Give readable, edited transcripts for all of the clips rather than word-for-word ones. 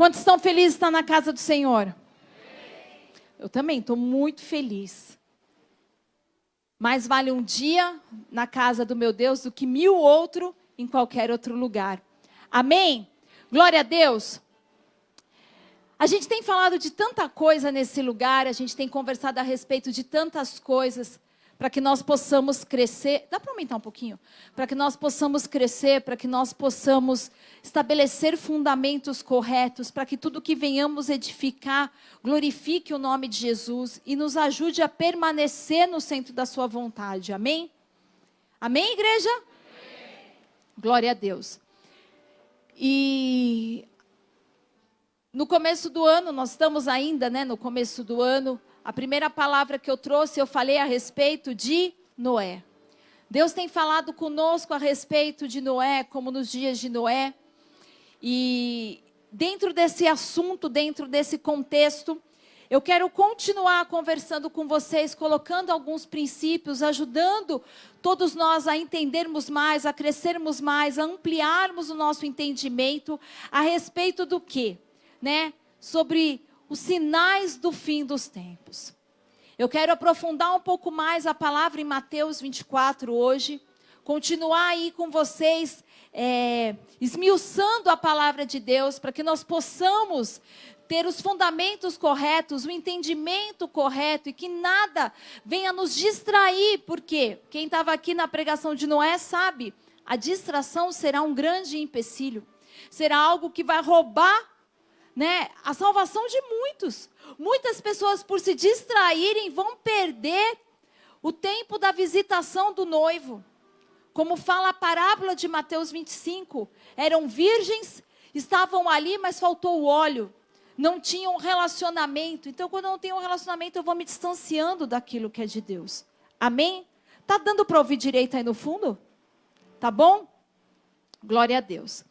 Quantos estão felizes de estar na casa do Senhor? Eu também estou muito feliz. Mais vale um dia na casa do meu Deus do que 1000 outros em qualquer outro lugar. Amém? Glória a Deus. A gente tem falado de tanta coisa nesse lugar, a gente tem conversado a respeito de tantas coisas, para que nós possamos crescer. Dá para aumentar um pouquinho? Para que nós possamos crescer, para que nós possamos estabelecer fundamentos corretos, para que tudo que venhamos edificar glorifique o nome de Jesus e nos ajude a permanecer no centro da sua vontade. Amém? Amém, igreja? Amém. Glória a Deus. E no começo do ano, nós estamos ainda, no começo do ano. A primeira palavra que eu trouxe, eu falei a respeito de Noé. Deus tem falado conosco a respeito de Noé, como nos dias de Noé. E dentro desse assunto, dentro desse contexto, eu quero continuar conversando com vocês, colocando alguns princípios, ajudando todos nós a entendermos mais, a crescermos mais, a ampliarmos o nosso entendimento a respeito do quê? Sobre os sinais do fim dos tempos. Eu quero aprofundar um pouco mais a palavra em Mateus 24 hoje, continuar aí com vocês, esmiuçando a palavra de Deus, para que nós possamos ter os fundamentos corretos, o entendimento correto, e que nada venha nos distrair, porque quem estava aqui na pregação de Noé sabe, a distração será um grande empecilho, será algo que vai roubar a salvação de muitos. Muitas pessoas, por se distraírem, vão perder o tempo da visitação do noivo. Como fala a parábola de Mateus 25, eram virgens, estavam ali, mas faltou o óleo. Não tinham relacionamento. Então, quando eu não tenho um relacionamento, eu vou me distanciando daquilo que é de Deus. Amém? Tá dando para ouvir direito aí no fundo? Tá bom? Glória a Deus.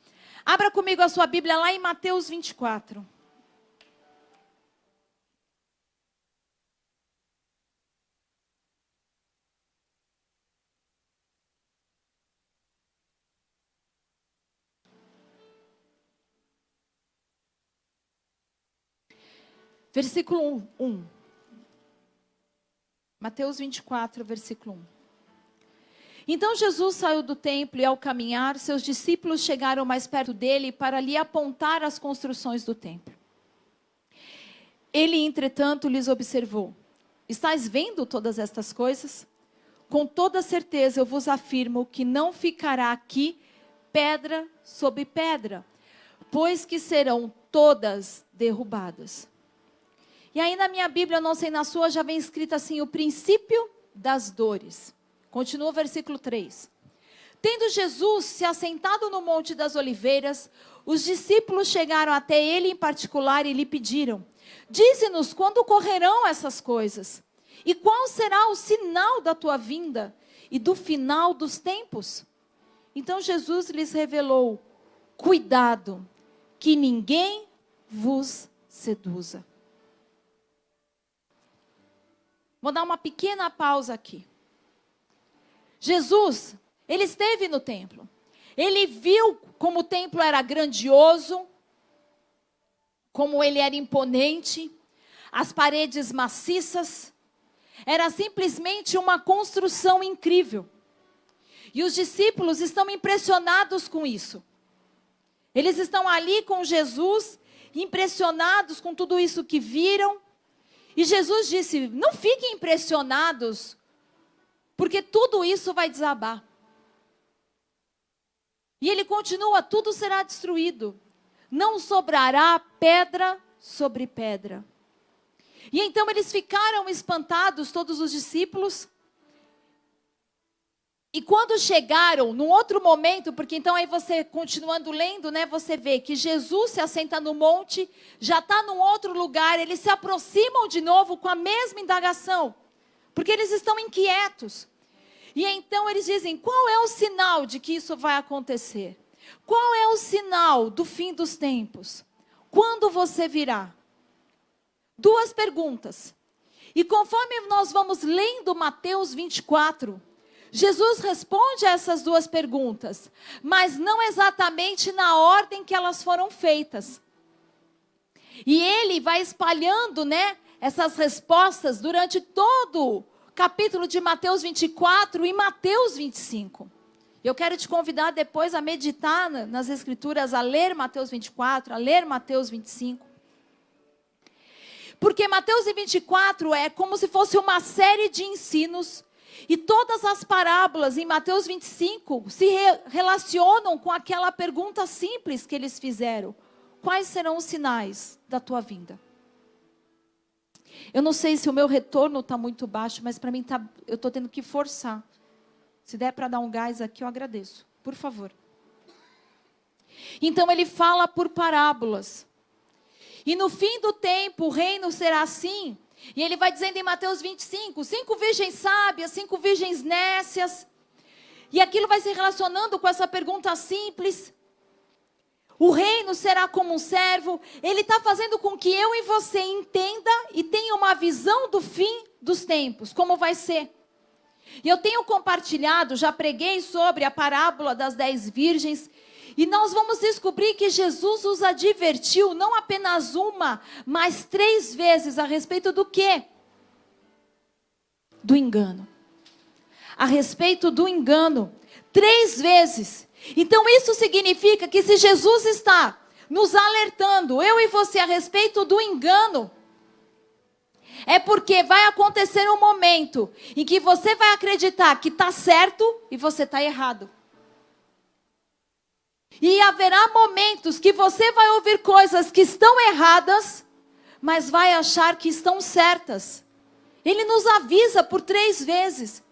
Abra comigo a sua Bíblia lá em Mateus 24. Versículo 1. Mateus 24, versículo 1. Então Jesus saiu do templo e, ao caminhar, seus discípulos chegaram mais perto dele para lhe apontar as construções do templo. Ele, entretanto, lhes observou: estáis vendo todas estas coisas? Com toda certeza eu vos afirmo que não ficará aqui pedra sobre pedra, pois que serão todas derrubadas. E aí na minha Bíblia, não sei na sua, já vem escrito assim: o princípio das dores. Continua o versículo 3. Tendo Jesus se assentado no Monte das Oliveiras, os discípulos chegaram até ele em particular e lhe pediram: dize-nos quando ocorrerão essas coisas, e qual será o sinal da tua vinda e do final dos tempos? Então Jesus lhes revelou: cuidado, que ninguém vos seduza. Vou dar uma pequena pausa aqui. Jesus, ele esteve no templo. Ele viu como o templo era grandioso, como ele era imponente, as paredes maciças. Era simplesmente uma construção incrível. E os discípulos estão impressionados com isso. Eles estão ali com Jesus, impressionados com tudo isso que viram. E Jesus disse: não fiquem impressionados, porque tudo isso vai desabar. E ele continua: tudo será destruído. Não sobrará pedra sobre pedra. E então eles ficaram espantados, todos os discípulos. E quando chegaram, num outro momento, porque então aí você, continuando lendo, você vê que Jesus se assenta no monte, já está num outro lugar, eles se aproximam de novo com a mesma indagação, porque eles estão inquietos. E então eles dizem: qual é o sinal de que isso vai acontecer? Qual é o sinal do fim dos tempos? Quando você virá? 2 perguntas. E conforme nós vamos lendo Mateus 24, Jesus responde a essas 2 perguntas, mas não exatamente na ordem que elas foram feitas. E ele vai espalhando, né, essas respostas durante todo o capítulo de Mateus 24 e Mateus 25. Eu quero te convidar depois a meditar nas Escrituras, a ler Mateus 24, a ler Mateus 25. Porque Mateus 24 é como se fosse uma série de ensinos. E todas as parábolas em Mateus 25 se relacionam com aquela pergunta simples que eles fizeram. Quais serão os sinais da tua vinda? Eu não sei se o meu retorno está muito baixo, mas para mim eu estou tendo que forçar. Se der para dar um gás aqui, eu agradeço. Por favor. Então ele fala por parábolas. E no fim do tempo, o reino será assim. E ele vai dizendo em Mateus 25, 5 virgens sábias, 5 virgens nécias. E aquilo vai se relacionando com essa pergunta simples. O reino será como um servo. Ele está fazendo com que eu e você entenda e tenha uma visão do fim dos tempos. Como vai ser. E eu tenho compartilhado, já preguei sobre a parábola das 10 virgens. E nós vamos descobrir que Jesus os advertiu, não apenas uma, mas 3 vezes a respeito do quê? Do engano. A respeito do engano. 3 vezes. Então isso significa que se Jesus está nos alertando, eu e você, a respeito do engano, é porque vai acontecer um momento em que você vai acreditar que está certo e você está errado. E haverá momentos que você vai ouvir coisas que estão erradas, mas vai achar que estão certas. Ele nos avisa por 3 vezes.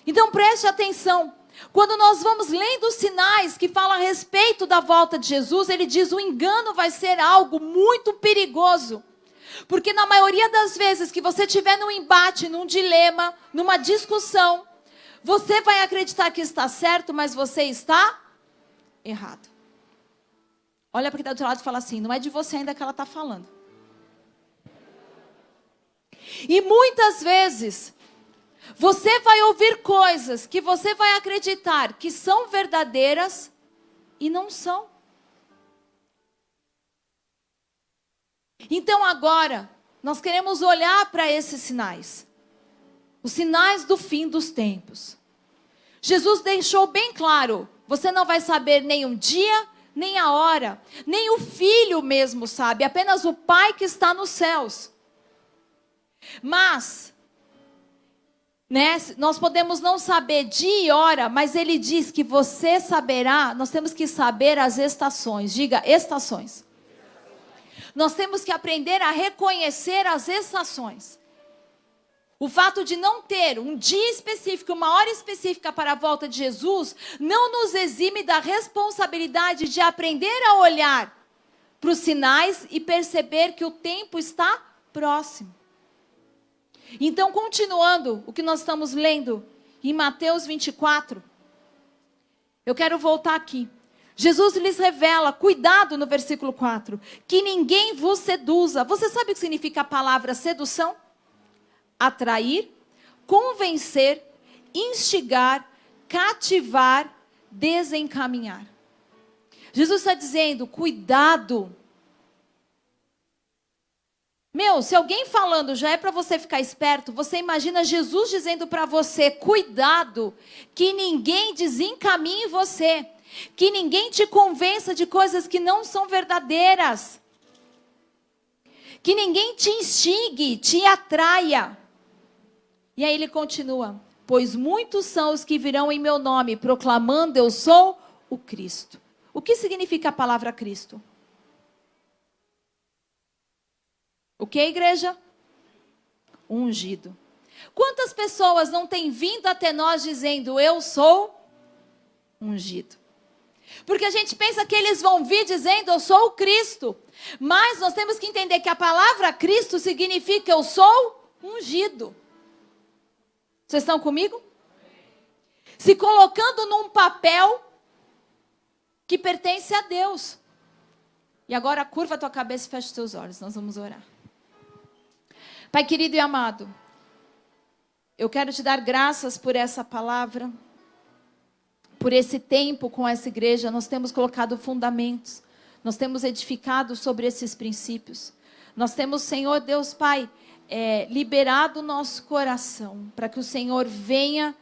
Então preste atenção. Quando nós vamos lendo os sinais que falam a respeito da volta de Jesus, ele diz: o engano vai ser algo muito perigoso. Porque na maioria das vezes que você estiver num embate, num dilema, numa discussão, você vai acreditar que está certo, mas você está errado. Olha para quem está do outro lado e fala assim: não é de você ainda que ela está falando. E muitas vezes, você vai ouvir coisas que você vai acreditar que são verdadeiras e não são. Então agora, nós queremos olhar para esses sinais. Os sinais do fim dos tempos. Jesus deixou bem claro: você não vai saber nem o dia, nem a hora, nem o Filho mesmo sabe, apenas o Pai que está nos céus. Mas, nós podemos não saber dia e hora, mas ele diz que você saberá. Nós temos que saber as estações. Diga, estações. Nós temos que aprender a reconhecer as estações. O fato de não ter um dia específico, uma hora específica para a volta de Jesus, não nos exime da responsabilidade de aprender a olhar para os sinais e perceber que o tempo está próximo. Então, continuando o que nós estamos lendo em Mateus 24, eu quero voltar aqui. Jesus lhes revela, cuidado no versículo 4, que ninguém vos seduza. Você sabe o que significa a palavra sedução? Atrair, convencer, instigar, cativar, desencaminhar. Jesus está dizendo, cuidado. Se alguém falando já é para você ficar esperto, você imagina Jesus dizendo para você, cuidado, que ninguém desencaminhe você, que ninguém te convença de coisas que não são verdadeiras, que ninguém te instigue, te atraia. E aí ele continua, pois muitos são os que virão em meu nome, proclamando eu sou o Cristo. O que significa a palavra Cristo? O que, igreja? Ungido. Quantas pessoas não têm vindo até nós dizendo, eu sou ungido? Porque a gente pensa que eles vão vir dizendo, eu sou o Cristo. Mas nós temos que entender que a palavra Cristo significa, eu sou ungido. Vocês estão comigo? Se colocando num papel que pertence a Deus. E agora curva a tua cabeça e fecha os teus olhos, nós vamos orar. Pai querido e amado, eu quero te dar graças por essa palavra, por esse tempo com essa igreja. Nós temos colocado fundamentos, nós temos edificado sobre esses princípios. Nós temos, Senhor Deus Pai, liberado o nosso coração para que o Senhor venha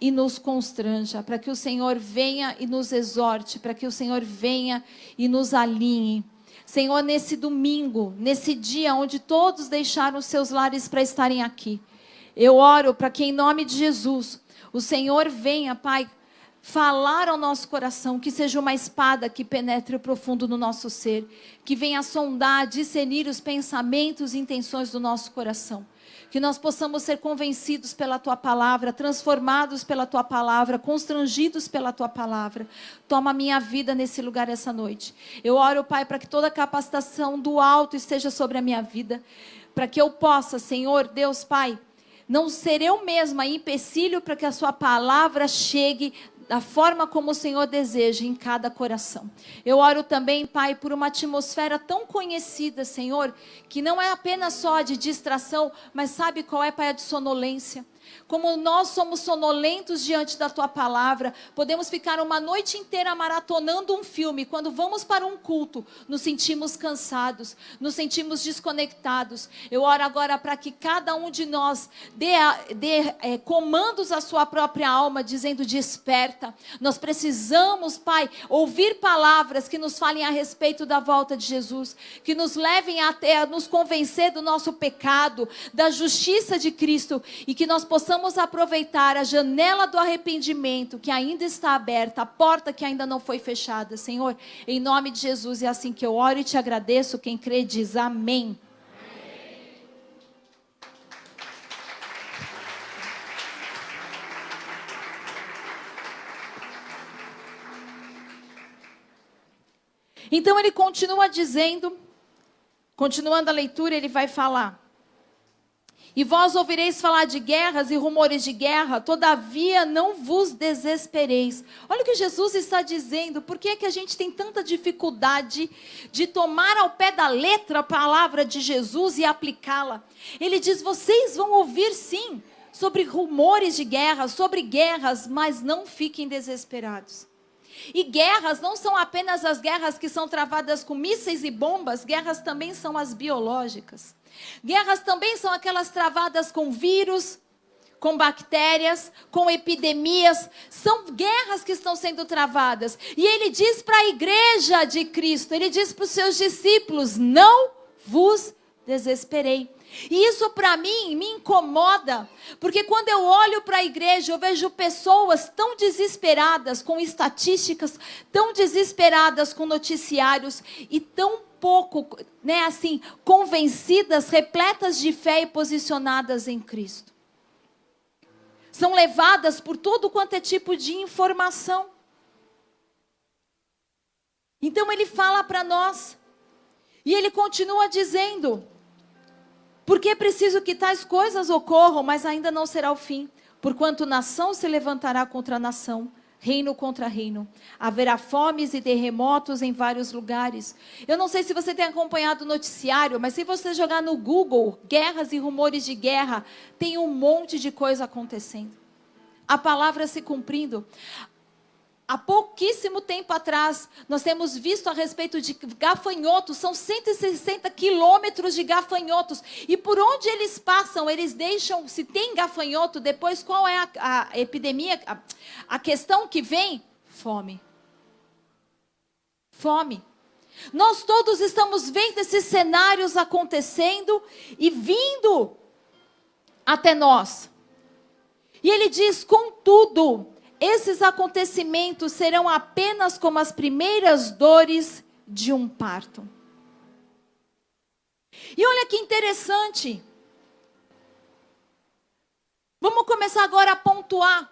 e nos constranja, para que o Senhor venha e nos exorte, para que o Senhor venha e nos alinhe. Senhor, nesse domingo, nesse dia onde todos deixaram os seus lares para estarem aqui, eu oro para que em nome de Jesus, o Senhor venha, Pai, falar ao nosso coração, que seja uma espada que penetre o profundo no nosso ser, que venha sondar, discernir os pensamentos e intenções do nosso coração. Que nós possamos ser convencidos pela Tua Palavra, transformados pela Tua Palavra, constrangidos pela Tua Palavra. Toma a minha vida nesse lugar essa noite. Eu oro, Pai, para que toda a capacitação do alto esteja sobre a minha vida, para que eu possa, Senhor, Deus Pai, não ser eu mesma empecilho para que a Sua Palavra chegue da forma como o Senhor deseja em cada coração. Eu oro também, Pai, por uma atmosfera tão conhecida, Senhor, que não é apenas só de distração, mas sabe qual é, Pai, a de sonolência. Como nós somos sonolentos diante da Tua Palavra, podemos ficar uma noite inteira maratonando um filme. Quando vamos para um culto, nos sentimos cansados, nos sentimos desconectados. Eu oro agora para que cada um de nós dê comandos à sua própria alma, dizendo: desperta. Nós precisamos, Pai, ouvir palavras que nos falem a respeito da volta de Jesus, que nos levem até a nos convencer do nosso pecado, da justiça de Cristo, e que nós possamos aproveitar a janela do arrependimento que ainda está aberta, a porta que ainda não foi fechada. Senhor, em nome de Jesus, é assim que eu oro e te agradeço. Quem crê diz amém. Então ele continua dizendo, continuando a leitura, ele vai falar: e vós ouvireis falar de guerras e rumores de guerra, todavia não vos desespereis. Olha o que Jesus está dizendo. Por que é que a gente tem tanta dificuldade de tomar ao pé da letra a palavra de Jesus e aplicá-la? Ele diz: vocês vão ouvir sim sobre rumores de guerra, sobre guerras, mas não fiquem desesperados. E guerras não são apenas as guerras que são travadas com mísseis e bombas, guerras também são as biológicas. Guerras também são aquelas travadas com vírus, com bactérias, com epidemias. São guerras que estão sendo travadas. E ele diz para a igreja de Cristo, ele diz para os seus discípulos: não vos desesperei. E isso para mim me incomoda, porque quando eu olho para a igreja, eu vejo pessoas tão desesperadas com estatísticas, tão desesperadas com noticiários e tão pouco, convencidas, repletas de fé e posicionadas em Cristo. São levadas por todo quanto é tipo de informação. Então ele fala para nós, e ele continua dizendo: porque é preciso que tais coisas ocorram, mas ainda não será o fim. Porquanto nação se levantará contra nação, reino contra reino. Haverá fomes e terremotos em vários lugares. Eu não sei se você tem acompanhado o noticiário, mas se você jogar no Google, guerras e rumores de guerra, tem um monte de coisa acontecendo. A palavra se cumprindo. Há pouquíssimo tempo atrás, nós temos visto a respeito de gafanhotos, são 160 quilômetros de gafanhotos, e por onde eles passam, eles deixam, se tem gafanhoto, depois qual é a epidemia, a questão que vem? Fome. Fome. Nós todos estamos vendo esses cenários acontecendo e vindo até nós. E ele diz: contudo, esses acontecimentos serão apenas como as primeiras dores de um parto. E olha que interessante. Vamos começar agora a pontuar.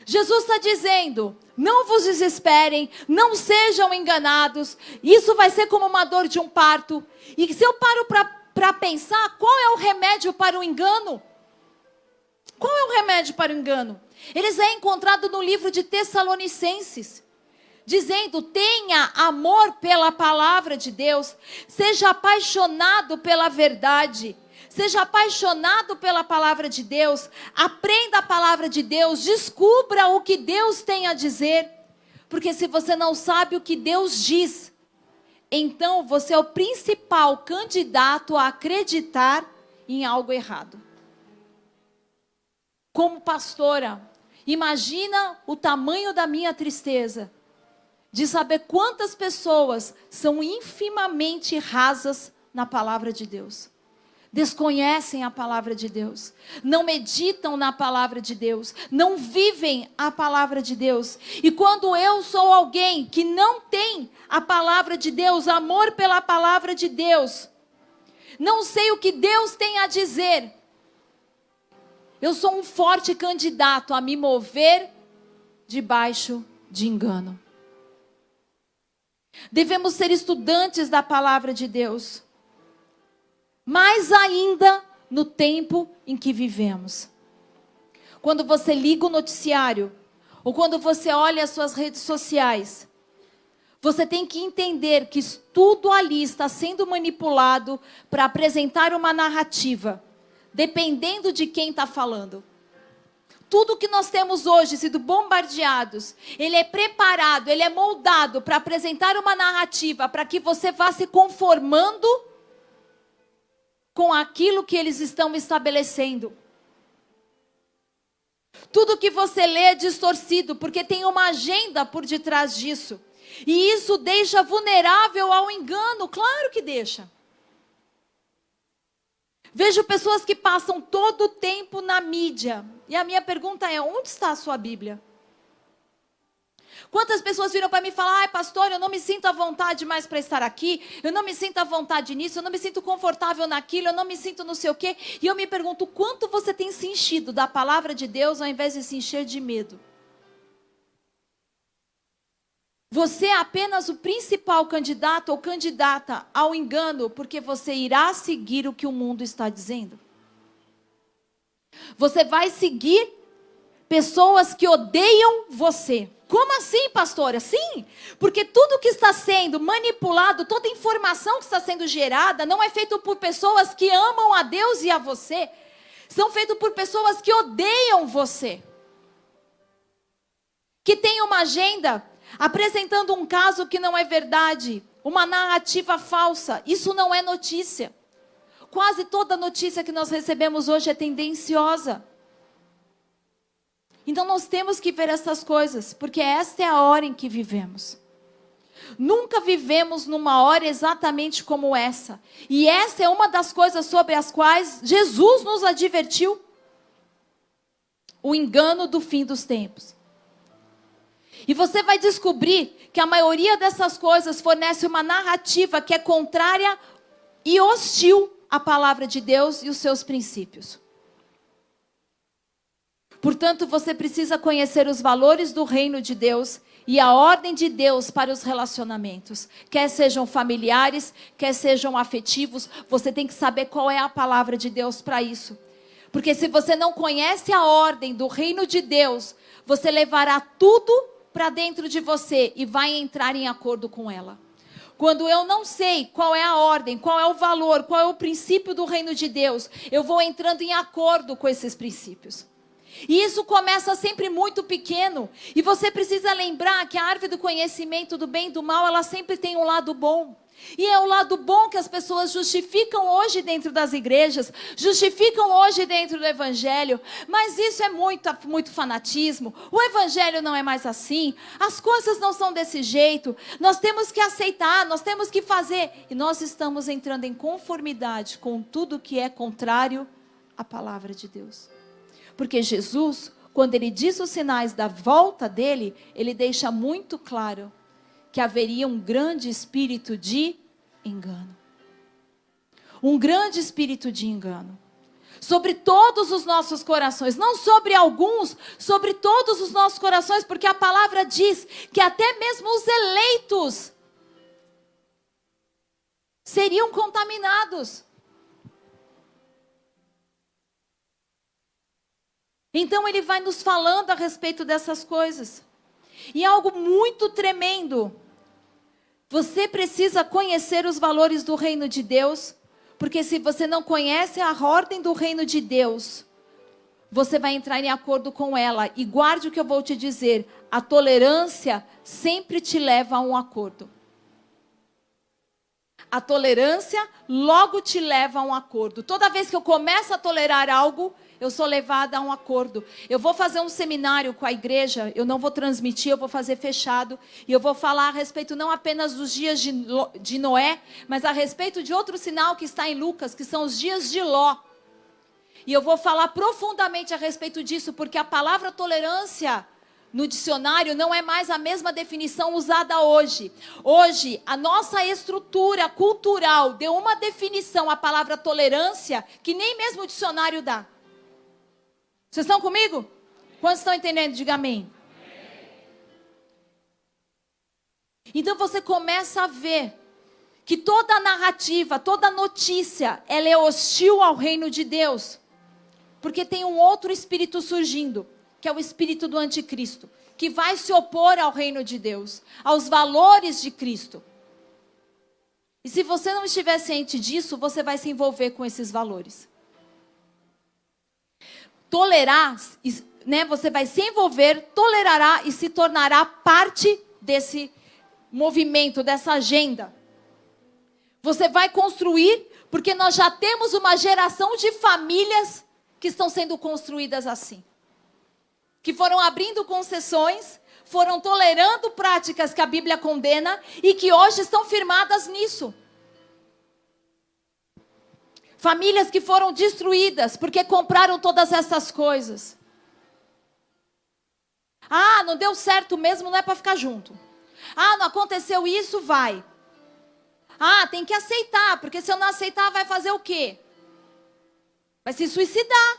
Jesus está dizendo: não vos desesperem, não sejam enganados. Isso vai ser como uma dor de um parto. E se eu paro para pensar, qual é o remédio para o engano? Qual é o remédio para o engano? Eles é encontrado no livro de Tessalonicenses, dizendo: tenha amor pela palavra de Deus, seja apaixonado pela verdade, seja apaixonado pela palavra de Deus, aprenda a palavra de Deus, descubra o que Deus tem a dizer, porque se você não sabe o que Deus diz, então você é o principal candidato a acreditar em algo errado. Como pastora, imagina o tamanho da minha tristeza de saber quantas pessoas são infimamente rasas na palavra de Deus. Desconhecem a palavra de Deus, não meditam na palavra de Deus, não vivem a palavra de Deus. E quando eu sou alguém que não tem a palavra de Deus, amor pela palavra de Deus, não sei o que Deus tem a dizer, eu sou um forte candidato a me mover debaixo de engano. Devemos ser estudantes da palavra de Deus. Mais ainda no tempo em que vivemos. Quando você liga o noticiário, ou quando você olha as suas redes sociais, você tem que entender que tudo ali está sendo manipulado para apresentar uma narrativa, dependendo de quem está falando. Tudo que nós temos hoje sido bombardeados, ele é preparado, ele é moldado para apresentar uma narrativa, para que você vá se conformando com aquilo que eles estão estabelecendo. Tudo que você lê é distorcido, porque tem uma agenda por detrás disso. E isso deixa vulnerável ao engano, claro que deixa. Vejo pessoas que passam todo o tempo na mídia. E a minha pergunta é, onde está a sua Bíblia? Quantas pessoas viram para mim e falam, ai pastor, eu não me sinto à vontade mais para estar aqui, eu não me sinto à vontade nisso, eu não me sinto confortável naquilo, eu não me sinto não sei o quê. E eu me pergunto, quanto você tem se enchido da palavra de Deus ao invés de se encher de medo? Você é apenas o principal candidato ou candidata ao engano, porque você irá seguir o que o mundo está dizendo. Você vai seguir pessoas que odeiam você. Como assim, pastora? Sim, porque tudo que está sendo manipulado, toda informação que está sendo gerada, não é feito por pessoas que amam a Deus e a você. São feitos por pessoas que odeiam você. Que têm uma agenda apresentando um caso que não é verdade, uma narrativa falsa. Isso não é notícia. Quase toda notícia que nós recebemos hoje é tendenciosa. Então nós temos que ver essas coisas, porque esta é a hora em que vivemos. Nunca vivemos numa hora exatamente como essa. E essa é uma das coisas sobre as quais Jesus nos advertiu. O engano do fim dos tempos. E você vai descobrir que a maioria dessas coisas fornece uma narrativa que é contrária e hostil à palavra de Deus e os seus princípios. Portanto, você precisa conhecer os valores do reino de Deus e a ordem de Deus para os relacionamentos. Quer sejam familiares, quer sejam afetivos, você tem que saber qual é a palavra de Deus para isso. Porque se você não conhece a ordem do reino de Deus, você levará tudo para dentro de você e vai entrar em acordo com ela. Quando eu não sei qual é a ordem, qual é o valor, qual é o princípio do reino de Deus, eu vou entrando em acordo com esses princípios. E isso começa sempre muito pequeno. E você precisa lembrar que a árvore do conhecimento do bem e do mal, ela sempre tem um lado bom. E é o lado bom que as pessoas justificam hoje dentro das igrejas, justificam hoje dentro do evangelho. Mas isso é muito fanatismo. O evangelho não é mais assim. As coisas não são desse jeito. Nós temos que aceitar, nós temos que fazer. E nós estamos entrando em conformidade com tudo que é contrário à palavra de Deus. Porque Jesus, quando ele diz os sinais da volta dele, ele deixa muito claro que haveria um grande espírito de engano. Um grande espírito de engano. Sobre todos os nossos corações, não sobre alguns, sobre todos os nossos corações, porque a palavra diz que até mesmo os eleitos seriam contaminados. Então ele vai nos falando a respeito dessas coisas. E é algo muito tremendo. Você precisa conhecer os valores do reino de Deus, porque se você não conhece a ordem do reino de Deus, você vai entrar em acordo com ela. E guarde o que eu vou te dizer, a tolerância sempre te leva a um acordo. A tolerância logo te leva a um acordo. Toda vez que eu começo a tolerar algo, eu sou levada a um acordo. Eu vou fazer um seminário com a igreja, eu não vou transmitir, eu vou fazer fechado. E eu vou falar a respeito não apenas dos dias de Noé, mas a respeito de outro sinal que está em Lucas, que são os dias de Ló. E eu vou falar profundamente a respeito disso, porque a palavra tolerância no dicionário não é mais a mesma definição usada hoje. Hoje, a nossa estrutura cultural deu uma definição à palavra tolerância que nem mesmo o dicionário dá. Vocês estão comigo? Quantos estão entendendo? Diga amém. Então você começa a ver que toda a narrativa, toda a notícia, ela é hostil ao reino de Deus. Porque tem um outro espírito surgindo, que é o espírito do anticristo, que vai se opor ao reino de Deus, aos valores de Cristo. E se você não estiver ciente disso, você vai se envolver com esses valores. Tolerar, né, você vai se envolver, tolerará e se tornará parte desse movimento, dessa agenda. Você vai construir, porque nós já temos uma geração de famílias que estão sendo construídas assim. Que foram abrindo concessões, foram tolerando práticas que a Bíblia condena e que hoje estão firmadas nisso. Famílias que foram destruídas porque compraram todas essas coisas. Ah, não deu certo mesmo, não é para ficar junto. Ah, não aconteceu isso, vai. Ah, tem que aceitar, porque se eu não aceitar, vai fazer o quê? Vai se suicidar.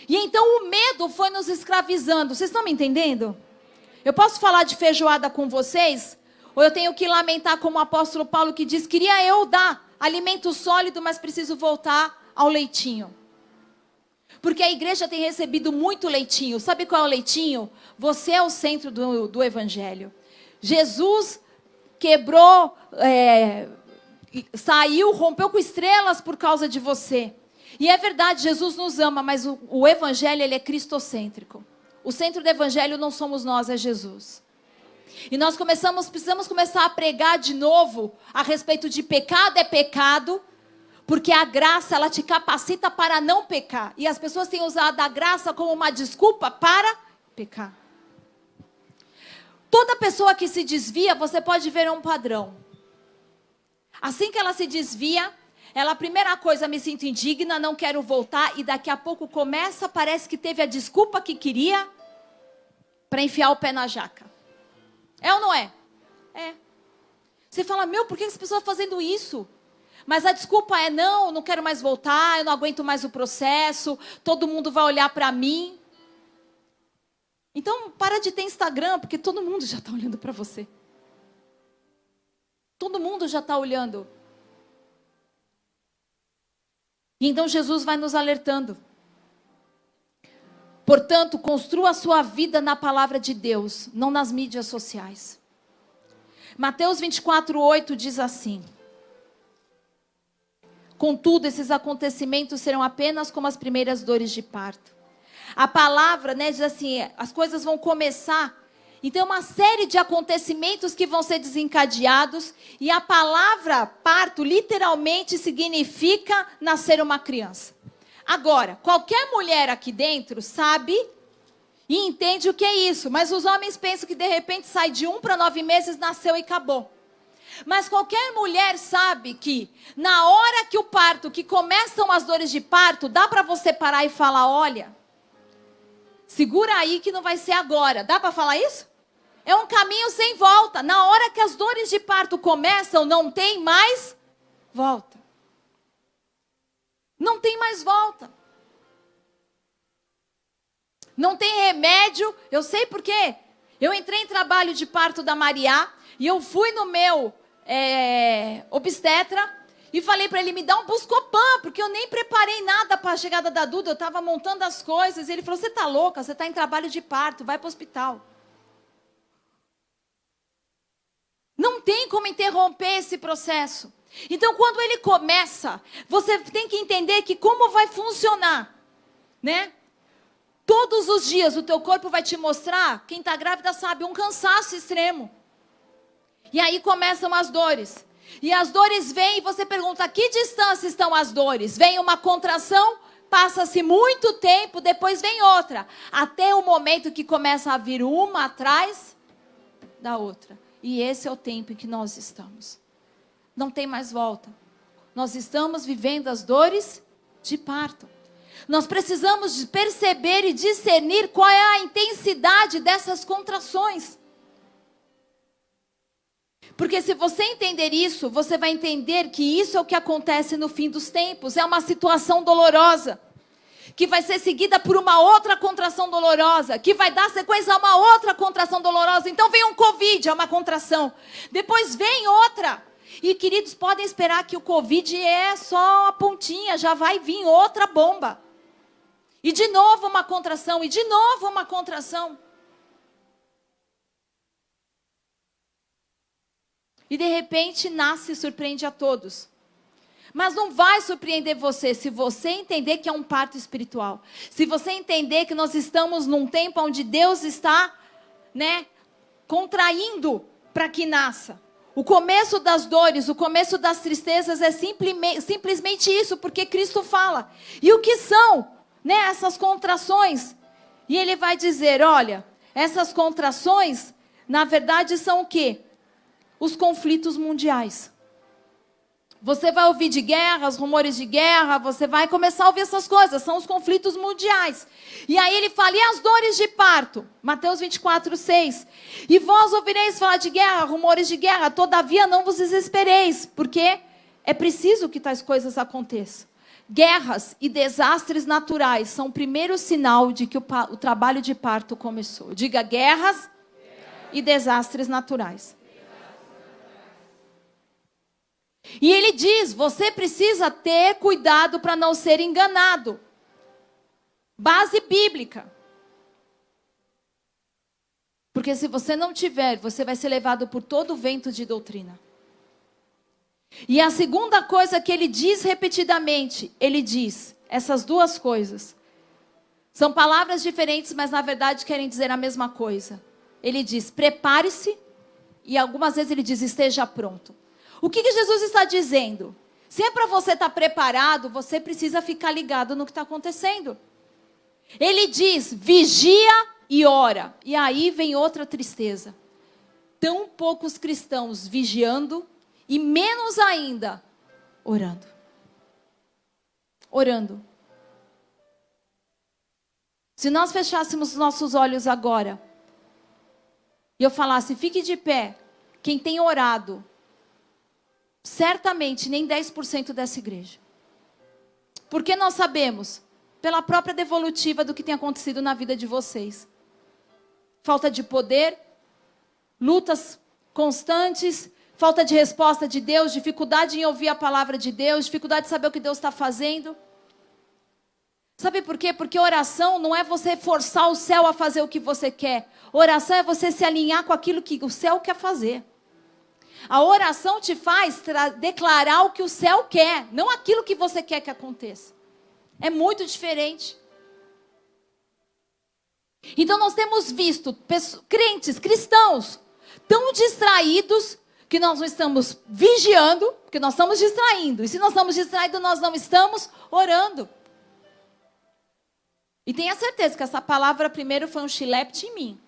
E então o medo foi nos escravizando. Vocês estão me entendendo? Eu posso falar de feijoada com vocês? Ou eu tenho que lamentar como o apóstolo Paulo que diz, queria eu dar alimento sólido, mas preciso voltar ao leitinho. Porque a igreja tem recebido muito leitinho. Sabe qual é o leitinho? Você é o centro do evangelho. Jesus quebrou, saiu, rompeu com estrelas por causa de você. E é verdade, Jesus nos ama, mas o evangelho ele é cristocêntrico. O centro do evangelho não somos nós, é Jesus. E nós precisamos começar a pregar de novo a respeito de pecado é pecado, porque a graça ela te capacita para não pecar. E as pessoas têm usado a graça como uma desculpa para pecar. Toda pessoa que se desvia, você pode ver um padrão. Assim que ela se desvia, ela, a primeira coisa, me sinto indigna, não quero voltar, e daqui a pouco começa, parece que teve a desculpa que queria para enfiar o pé na jaca. É ou não é? É. Você fala, por que as pessoas estão fazendo isso? Mas a desculpa é, não quero mais voltar, eu não aguento mais o processo, todo mundo vai olhar para mim. Então, para de ter Instagram, porque todo mundo já está olhando para você. Todo mundo já está olhando. E então Jesus vai nos alertando. Portanto, construa a sua vida na palavra de Deus, não nas mídias sociais. Mateus 24:8 diz assim: contudo, esses acontecimentos serão apenas como as primeiras dores de parto. A palavra, diz assim, as coisas vão começar. Então, uma série de acontecimentos que vão ser desencadeados. E a palavra parto, literalmente, significa nascer uma criança. Agora, qualquer mulher aqui dentro sabe e entende o que é isso. Mas os homens pensam que, de repente, sai de 1 para 9 meses, nasceu e acabou. Mas qualquer mulher sabe que, na hora que o parto, que começam as dores de parto, dá para você parar e falar, olha, segura aí que não vai ser agora. Dá para falar isso? É um caminho sem volta. Na hora que as dores de parto começam, não tem mais volta. Não tem mais volta. Não tem remédio. Eu sei por quê. Eu entrei em trabalho de parto da Maria e eu fui no meu obstetra e falei para ele, me dá um Buscopan, porque eu nem preparei nada para a chegada da Duda. Eu estava montando as coisas. E ele falou, você está louca? Você está em trabalho de parto, vai para o hospital. Não tem como interromper esse processo. Então, quando ele começa, você tem que entender que como vai funcionar, né? Todos os dias o teu corpo vai te mostrar, quem está grávida sabe, um cansaço extremo. E aí começam as dores. E as dores vêm e você pergunta, a que distância estão as dores? Vem uma contração, passa-se muito tempo, depois vem outra. Até o momento que começa a vir uma atrás da outra. E esse é o tempo em que nós estamos. Não tem mais volta. Nós estamos vivendo as dores de parto. Nós precisamos de perceber e discernir qual é a intensidade dessas contrações. Porque se você entender isso, você vai entender que isso é o que acontece no fim dos tempos. É uma situação dolorosa, que vai ser seguida por uma outra contração dolorosa, que vai dar sequência a uma outra contração dolorosa. Então vem um Covid, é uma contração. Depois vem outra. E queridos, podem esperar que o Covid é só a pontinha, já vai vir outra bomba. E de novo uma contração, e de novo uma contração. E de repente nasce e surpreende a todos. Mas não vai surpreender você se você entender que é um parto espiritual. Se você entender que nós estamos num tempo onde Deus está, contraindo para que nasça. O começo das dores, o começo das tristezas é simplesmente isso, porque Cristo fala. E o que são, essas contrações? E ele vai dizer, olha, essas contrações, na verdade, são o quê? Os conflitos mundiais. Você vai ouvir de guerras, rumores de guerra, você vai começar a ouvir essas coisas, são os conflitos mundiais. E aí ele fala, e as dores de parto? Mateus 24:6. E vós ouvireis falar de guerra, rumores de guerra, todavia não vos desespereis, porque é preciso que tais coisas aconteçam. Guerras e desastres naturais são o primeiro sinal de que o trabalho de parto começou. Diga, guerras e desastres naturais. E ele diz, você precisa ter cuidado para não ser enganado. Base bíblica. Porque se você não tiver, você vai ser levado por todo o vento de doutrina. E a segunda coisa que ele diz repetidamente, ele diz essas duas coisas. São palavras diferentes, mas na verdade querem dizer a mesma coisa. Ele diz, prepare-se, e algumas vezes ele diz, esteja pronto. O que Jesus está dizendo? Se é para você estar preparado, você precisa ficar ligado no que está acontecendo. Ele diz, vigia e ora. E aí vem outra tristeza. Tão poucos cristãos vigiando e menos ainda orando. Orando. Se nós fechássemos os nossos olhos agora e eu falasse, fique de pé, quem tem orado, certamente nem 10% dessa igreja. Porque nós sabemos, pela própria devolutiva do que tem acontecido na vida de vocês. Falta de poder, lutas constantes, falta de resposta de Deus, dificuldade em ouvir a palavra de Deus, dificuldade de saber o que Deus está fazendo. Sabe por quê? Porque oração não é você forçar o céu a fazer o que você quer. Oração é você se alinhar com aquilo que o céu quer fazer. A oração te faz declarar o que o céu quer, não aquilo que você quer que aconteça. É muito diferente. Então nós temos visto crentes, cristãos, tão distraídos que nós não estamos vigiando, porque nós estamos distraindo. E se nós estamos distraindo, nós não estamos orando. E tenha certeza que essa palavra primeiro foi um chilepte em mim.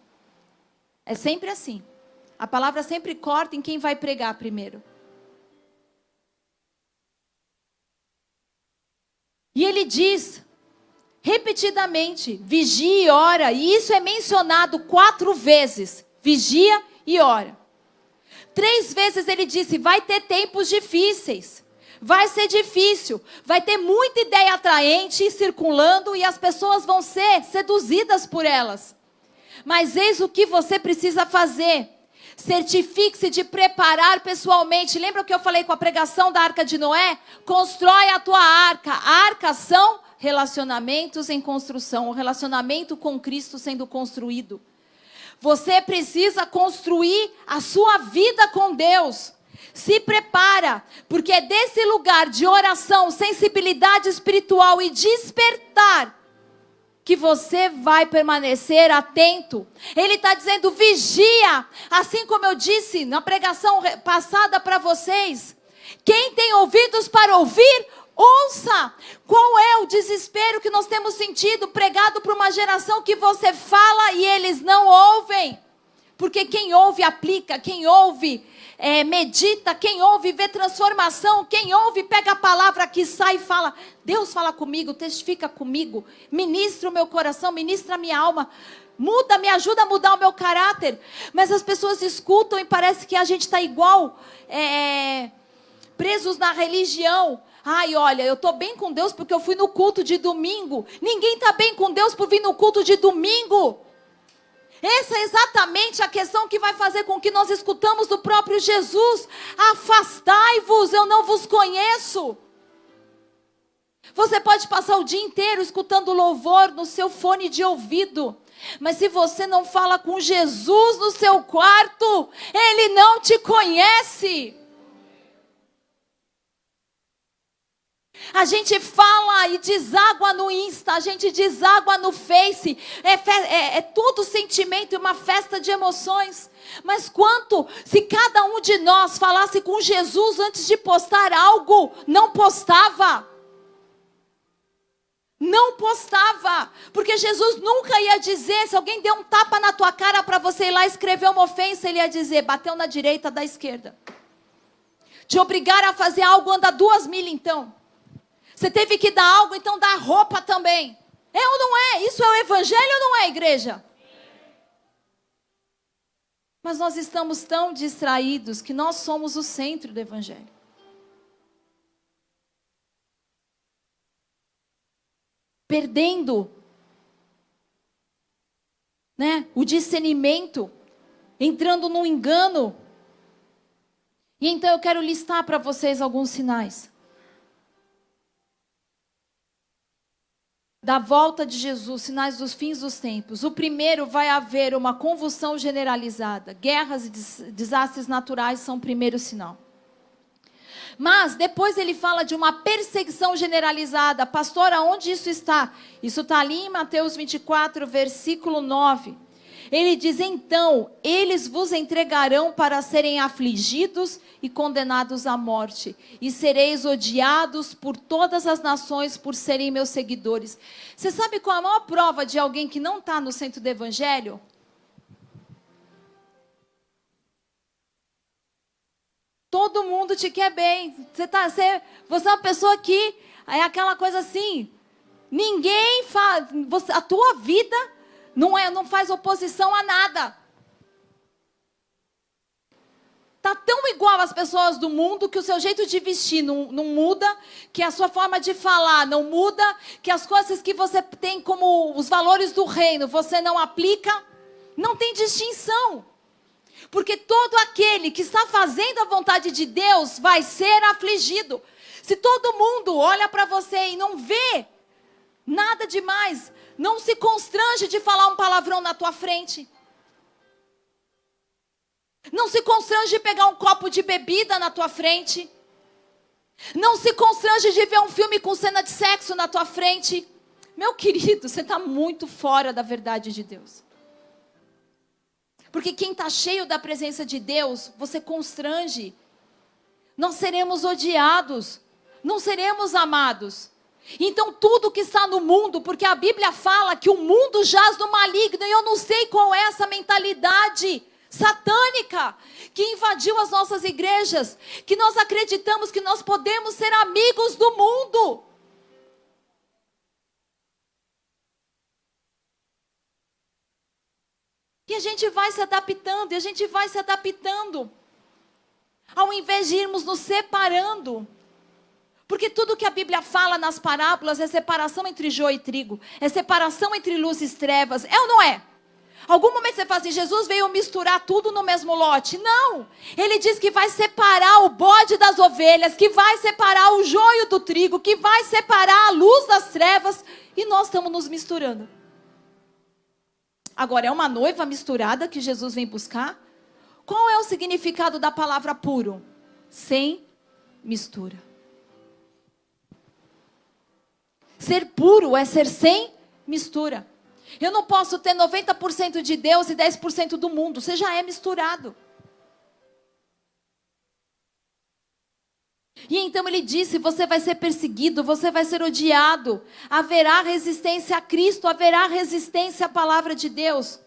É sempre assim. A palavra sempre corta em quem vai pregar primeiro. E ele diz, repetidamente, vigia e ora. E isso é mencionado 4 vezes. Vigia e ora. 3 vezes ele disse, vai ter tempos difíceis. Vai ser difícil. Vai ter muita ideia atraente circulando e as pessoas vão ser seduzidas por elas. Mas eis o que você precisa fazer. Certifique-se de preparar pessoalmente. Lembra o que eu falei com a pregação da Arca de Noé? Constrói a tua arca. A arca são relacionamentos em construção. O relacionamento com Cristo sendo construído. Você precisa construir a sua vida com Deus. Se prepara, porque é desse lugar de oração, sensibilidade espiritual e despertar que você vai permanecer atento. Ele está dizendo, vigia. Assim como eu disse na pregação passada para vocês. Quem tem ouvidos para ouvir, ouça. Qual é o desespero que nós temos sentido pregado por uma geração que você fala e eles não ouvem? Porque quem ouve aplica, quem ouve medita, quem ouve vê transformação, quem ouve pega a palavra que sai e fala, Deus fala comigo, testifica comigo, ministra o meu coração, ministra a minha alma, muda, me ajuda a mudar o meu caráter. Mas as pessoas escutam e parece que a gente está igual, presos na religião. Ai, olha, eu estou bem com Deus porque eu fui no culto de domingo. Ninguém está bem com Deus por vir no culto de domingo. Essa é exatamente a questão que vai fazer com que nós escutamos do próprio Jesus. Afastai-vos, eu não vos conheço. Você pode passar o dia inteiro escutando louvor no seu fone de ouvido. Mas se você não fala com Jesus no seu quarto, Ele não te conhece. A gente fala e deságua no Insta, a gente deságua no Face, é tudo sentimento e uma festa de emoções. Mas quanto se cada um de nós falasse com Jesus antes de postar algo, não postava. Não postava, porque Jesus nunca ia dizer, se alguém deu um tapa na tua cara para você ir lá escrever uma ofensa, Ele ia dizer, bateu na direita, da esquerda. Te obrigar a fazer algo, anda 2 milhas então. Você teve que dar algo, então dá roupa também. É ou não é? Isso é o evangelho ou não é, igreja? Mas nós estamos tão distraídos que nós somos o centro do evangelho. Perdendo, o discernimento, entrando num engano. E então eu quero listar para vocês alguns sinais da volta de Jesus, sinais dos fins dos tempos. O primeiro, vai haver uma convulsão generalizada. Guerras e desastres naturais são o primeiro sinal. Mas depois ele fala de uma perseguição generalizada. Pastor, aonde isso está? Isso está ali em Mateus 24, versículo 9. Ele diz, então, eles vos entregarão para serem afligidos e condenados à morte. E sereis odiados por todas as nações por serem meus seguidores. Você sabe qual é a maior prova de alguém que não está no centro do evangelho? Todo mundo te quer bem. Você é uma pessoa que é aquela coisa assim, ninguém faz, a tua vida não faz oposição a nada. Está tão igual às pessoas do mundo que o seu jeito de vestir não muda, que a sua forma de falar não muda, que as coisas que você tem como os valores do reino você não aplica, não tem distinção. Porque todo aquele que está fazendo a vontade de Deus vai ser afligido. Se todo mundo olha para você e não vê nada demais, não se constrange de falar um palavrão na tua frente. Não se constrange de pegar um copo de bebida na tua frente. Não se constrange de ver um filme com cena de sexo na tua frente. Meu querido, você está muito fora da verdade de Deus. Porque quem está cheio da presença de Deus, você constrange. Nós seremos odiados, não seremos amados. Então tudo que está no mundo, porque a Bíblia fala que o mundo jaz no maligno, e eu não sei qual é essa mentalidade satânica que invadiu as nossas igrejas, que nós acreditamos que nós podemos ser amigos do mundo. E a gente vai se adaptando, ao invés de irmos nos separando. Porque tudo que a Bíblia fala nas parábolas é separação entre joio e trigo, é separação entre luz e trevas, é ou não é? Algum momento você fala assim, Jesus veio misturar tudo no mesmo lote. Não, Ele diz que vai separar o bode das ovelhas, que vai separar o joio do trigo, que vai separar a luz das trevas, e nós estamos nos misturando. Agora, é uma noiva misturada que Jesus vem buscar? Qual é o significado da palavra puro? Sem mistura. Ser puro é ser sem mistura. Eu não posso ter 90% de Deus e 10% do mundo. Você já é misturado. E então ele disse, você vai ser perseguido, você vai ser odiado. Haverá resistência a Cristo, haverá resistência à palavra de Deus.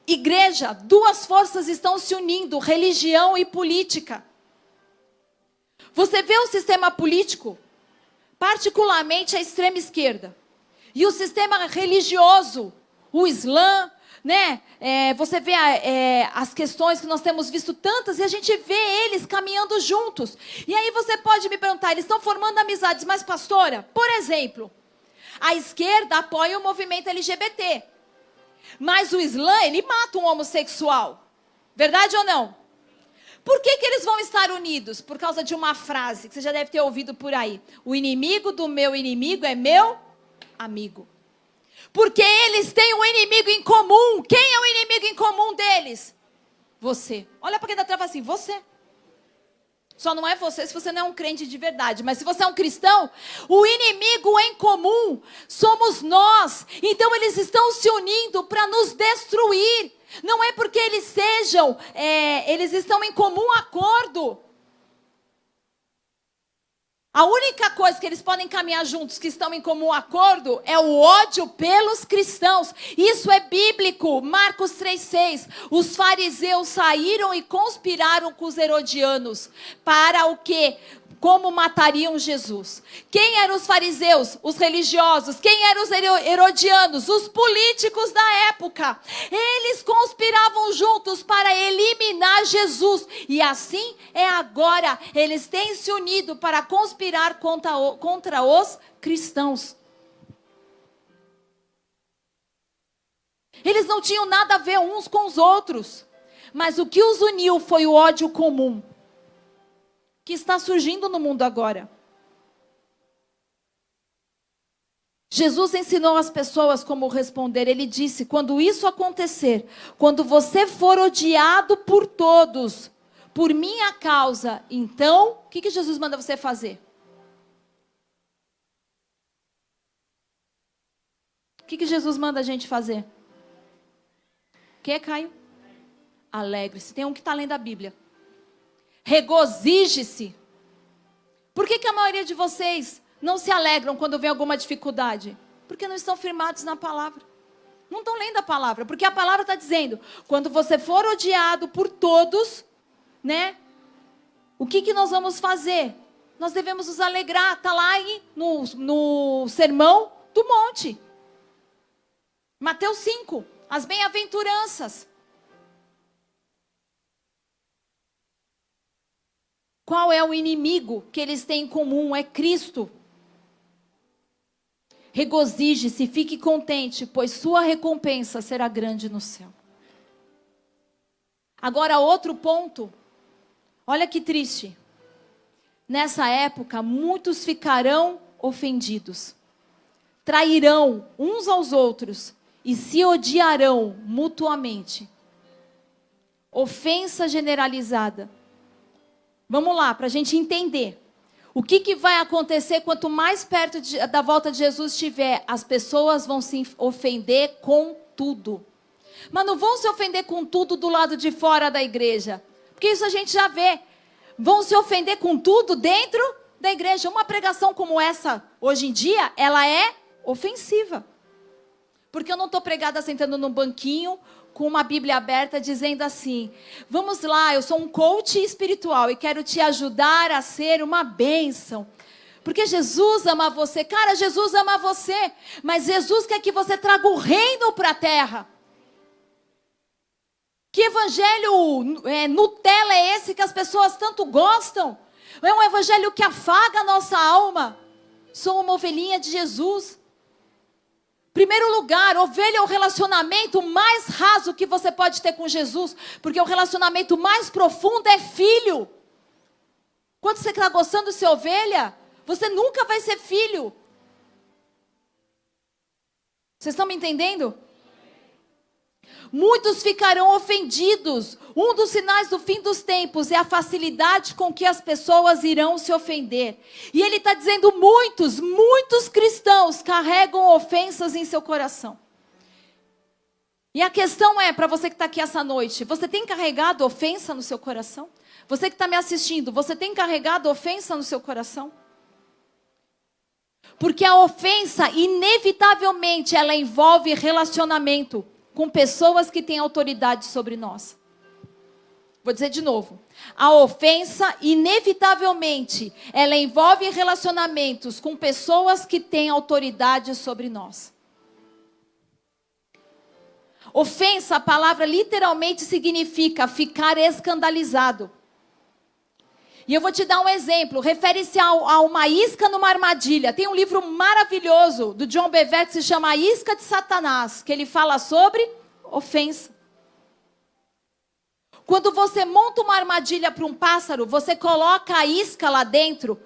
Igreja, duas forças estão se unindo, religião e política. Você vê o sistema político, particularmente a extrema esquerda. E o sistema religioso, o Islã, né? Você vê as questões que nós temos visto tantas e a gente vê eles caminhando juntos. E aí você pode me perguntar, eles estão formando amizades, mas pastora, por exemplo, a esquerda apoia o movimento LGBT. Mas o Islã, ele mata um homossexual. Verdade ou não? Por que eles vão estar unidos? Por causa de uma frase que você já deve ter ouvido por aí. O inimigo do meu inimigo é meu amigo. Porque eles têm um inimigo em comum. Quem é o inimigo em comum deles? Você. Olha para quem está atrás assim, você. Só não é você se você não é um crente de verdade. Mas se você é um cristão, o inimigo em comum somos nós. Então eles estão se unindo para nos destruir. Não é porque eles eles estão em comum acordo. A única coisa que eles podem caminhar juntos, que estão em comum acordo, é o ódio pelos cristãos. Isso é bíblico. Marcos 3,6. Os fariseus saíram e conspiraram com os herodianos. Para o quê? Como matariam Jesus. Quem eram os fariseus? Os religiosos. Quem eram os herodianos? Os políticos da época. Eles conspiravam juntos para eliminar Jesus. E assim é agora. Eles têm se unido para conspirar contra os cristãos. Eles não tinham nada a ver uns com os outros. Mas o que os uniu foi o ódio comum que está surgindo no mundo agora. Jesus ensinou as pessoas como responder. Ele disse, quando isso acontecer, quando você for odiado por todos, por minha causa, então, o que Jesus manda você fazer? O que Jesus manda a gente fazer? O que, Caio? Alegre-se. Tem um que está lendo a Bíblia. Regozije-se. Por que a maioria de vocês não se alegram quando vem alguma dificuldade? Porque não estão firmados na palavra. Não estão lendo a palavra. Porque a palavra está dizendo, quando você for odiado por todos, né? O que nós vamos fazer? Nós devemos nos alegrar. Está lá no Sermão do Monte. Mateus 5. As bem-aventuranças. Qual é o inimigo que eles têm em comum? É Cristo. Regozije-se, fique contente, pois sua recompensa será grande no céu. Agora, outro ponto. Olha que triste. Nessa época, muitos ficarão ofendidos. Trairão uns aos outros e se odiarão mutuamente. Ofensa generalizada. Vamos lá, para a gente entender. O que vai acontecer quanto mais perto da volta de Jesus estiver? As pessoas vão se ofender com tudo. Mas não vão se ofender com tudo do lado de fora da igreja. Porque isso a gente já vê. Vão se ofender com tudo dentro da igreja. Uma pregação como essa, hoje em dia, ela é ofensiva. Porque eu não estou pregada sentando num banquinho com uma Bíblia aberta dizendo assim, vamos lá, eu sou um coach espiritual e quero te ajudar a ser uma bênção. Porque Jesus ama você. Cara, Jesus ama você. Mas Jesus quer que você traga o reino para a terra. Que evangelho Nutella é esse que as pessoas tanto gostam? É um evangelho que afaga a nossa alma. Sou uma ovelhinha de Jesus. Primeiro lugar, ovelha é o relacionamento mais raso que você pode ter com Jesus. Porque o relacionamento mais profundo é filho. Quando você está gostando de ser ovelha, você nunca vai ser filho. Vocês estão me entendendo? Muitos ficarão ofendidos. Um dos sinais do fim dos tempos é a facilidade com que as pessoas irão se ofender. E ele está dizendo muitos cristãos carregam ofensas em seu coração. E a questão é, para você que está aqui essa noite, você tem carregado ofensa no seu coração? Você que está me assistindo, você tem carregado ofensa no seu coração? Porque a ofensa, inevitavelmente, ela envolve relacionamento com pessoas que têm autoridade sobre nós. Vou dizer de novo. A ofensa, inevitavelmente, ela envolve relacionamentos com pessoas que têm autoridade sobre nós. Ofensa, a palavra literalmente significa ficar escandalizado. E eu vou te dar um exemplo, refere-se a uma isca numa armadilha. Tem um livro maravilhoso do John Bevere que se chama A Isca de Satanás, que ele fala sobre ofensa. Quando você monta uma armadilha para um pássaro, você coloca a isca lá dentro.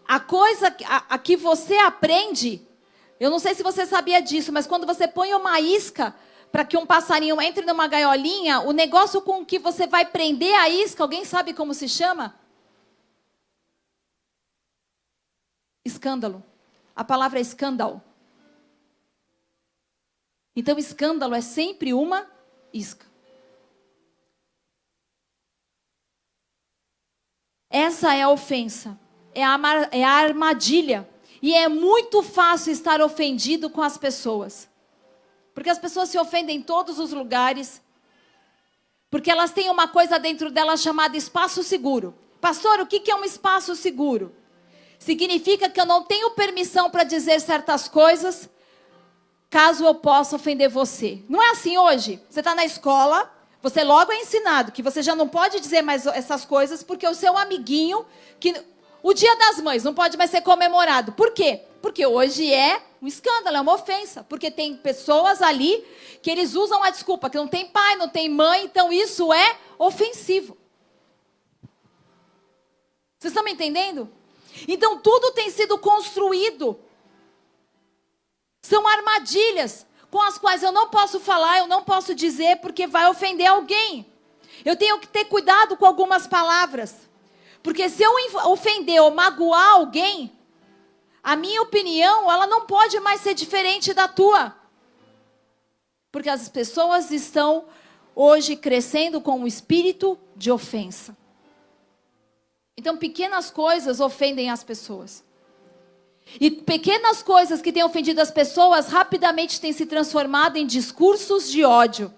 A coisa a que você aprende, eu não sei se você sabia disso, mas quando você põe uma isca para que um passarinho entre numa gaiolinha, o negócio com que você vai prender a isca, alguém sabe como se chama? Escândalo. A palavra é escândalo. Então, escândalo é sempre uma isca. Essa é a ofensa. É a armadilha. E é muito fácil estar ofendido com as pessoas. Porque as pessoas se ofendem em todos os lugares. Porque elas têm uma coisa dentro delas chamada espaço seguro. Pastor, o que é um espaço seguro? Significa que eu não tenho permissão para dizer certas coisas, caso eu possa ofender você. Não é assim hoje? Você está na escola, você logo é ensinado que você já não pode dizer mais essas coisas, porque o seu amiguinho, que o Dia das Mães não pode mais ser comemorado. Por quê? Porque hoje é um escândalo, é uma ofensa. Porque tem pessoas ali que eles usam a desculpa, que não tem pai, não tem mãe, então isso é ofensivo. Vocês estão me entendendo? Então tudo tem sido construído. São armadilhas com as quais eu não posso falar, eu não posso dizer, porque vai ofender alguém. Eu tenho que ter cuidado com algumas palavras. Porque se eu ofender ou magoar alguém, a minha opinião, ela não pode mais ser diferente da tua. Porque as pessoas estão hoje crescendo com um espírito de ofensa. Então, pequenas coisas ofendem as pessoas. E pequenas coisas que têm ofendido as pessoas, rapidamente têm se transformado em discursos de ódio.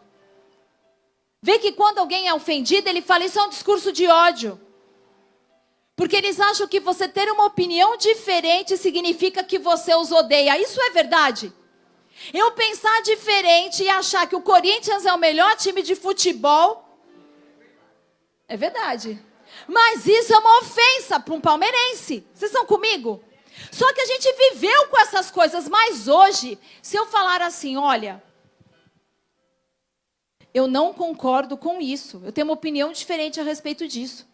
Vê que quando alguém é ofendido, ele fala, isso é um discurso de ódio. Porque eles acham que você ter uma opinião diferente significa que você os odeia. Isso é verdade? Eu pensar diferente e achar que o Corinthians é o melhor time de futebol, é verdade. Mas isso é uma ofensa para um palmeirense. Vocês estão comigo? Só que a gente viveu com essas coisas, mas hoje, se eu falar assim, olha, eu não concordo com isso, eu tenho uma opinião diferente a respeito disso.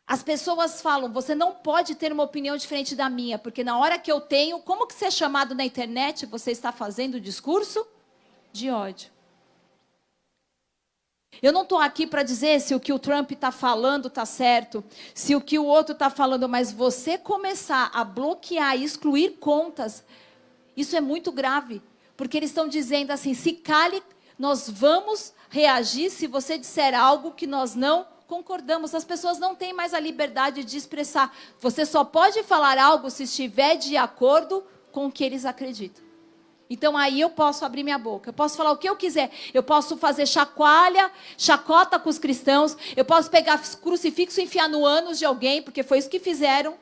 As pessoas falam, você não pode ter uma opinião diferente da minha, porque na hora que eu tenho, como que você é chamado na internet, você está fazendo discurso de ódio. Eu não estou aqui para dizer se o que o Trump está falando está certo, se o que o outro está falando, mas você começar a bloquear e excluir contas, isso é muito grave, porque eles estão dizendo assim, se cale, nós vamos reagir se você disser algo que nós não concordamos. As pessoas não têm mais a liberdade de expressar. Você só pode falar algo se estiver de acordo com o que eles acreditam. Então aí eu posso abrir minha boca, eu posso falar o que eu quiser, eu posso fazer chacota com os cristãos, eu posso pegar crucifixo e enfiar no ânus de alguém, porque foi isso que fizeram.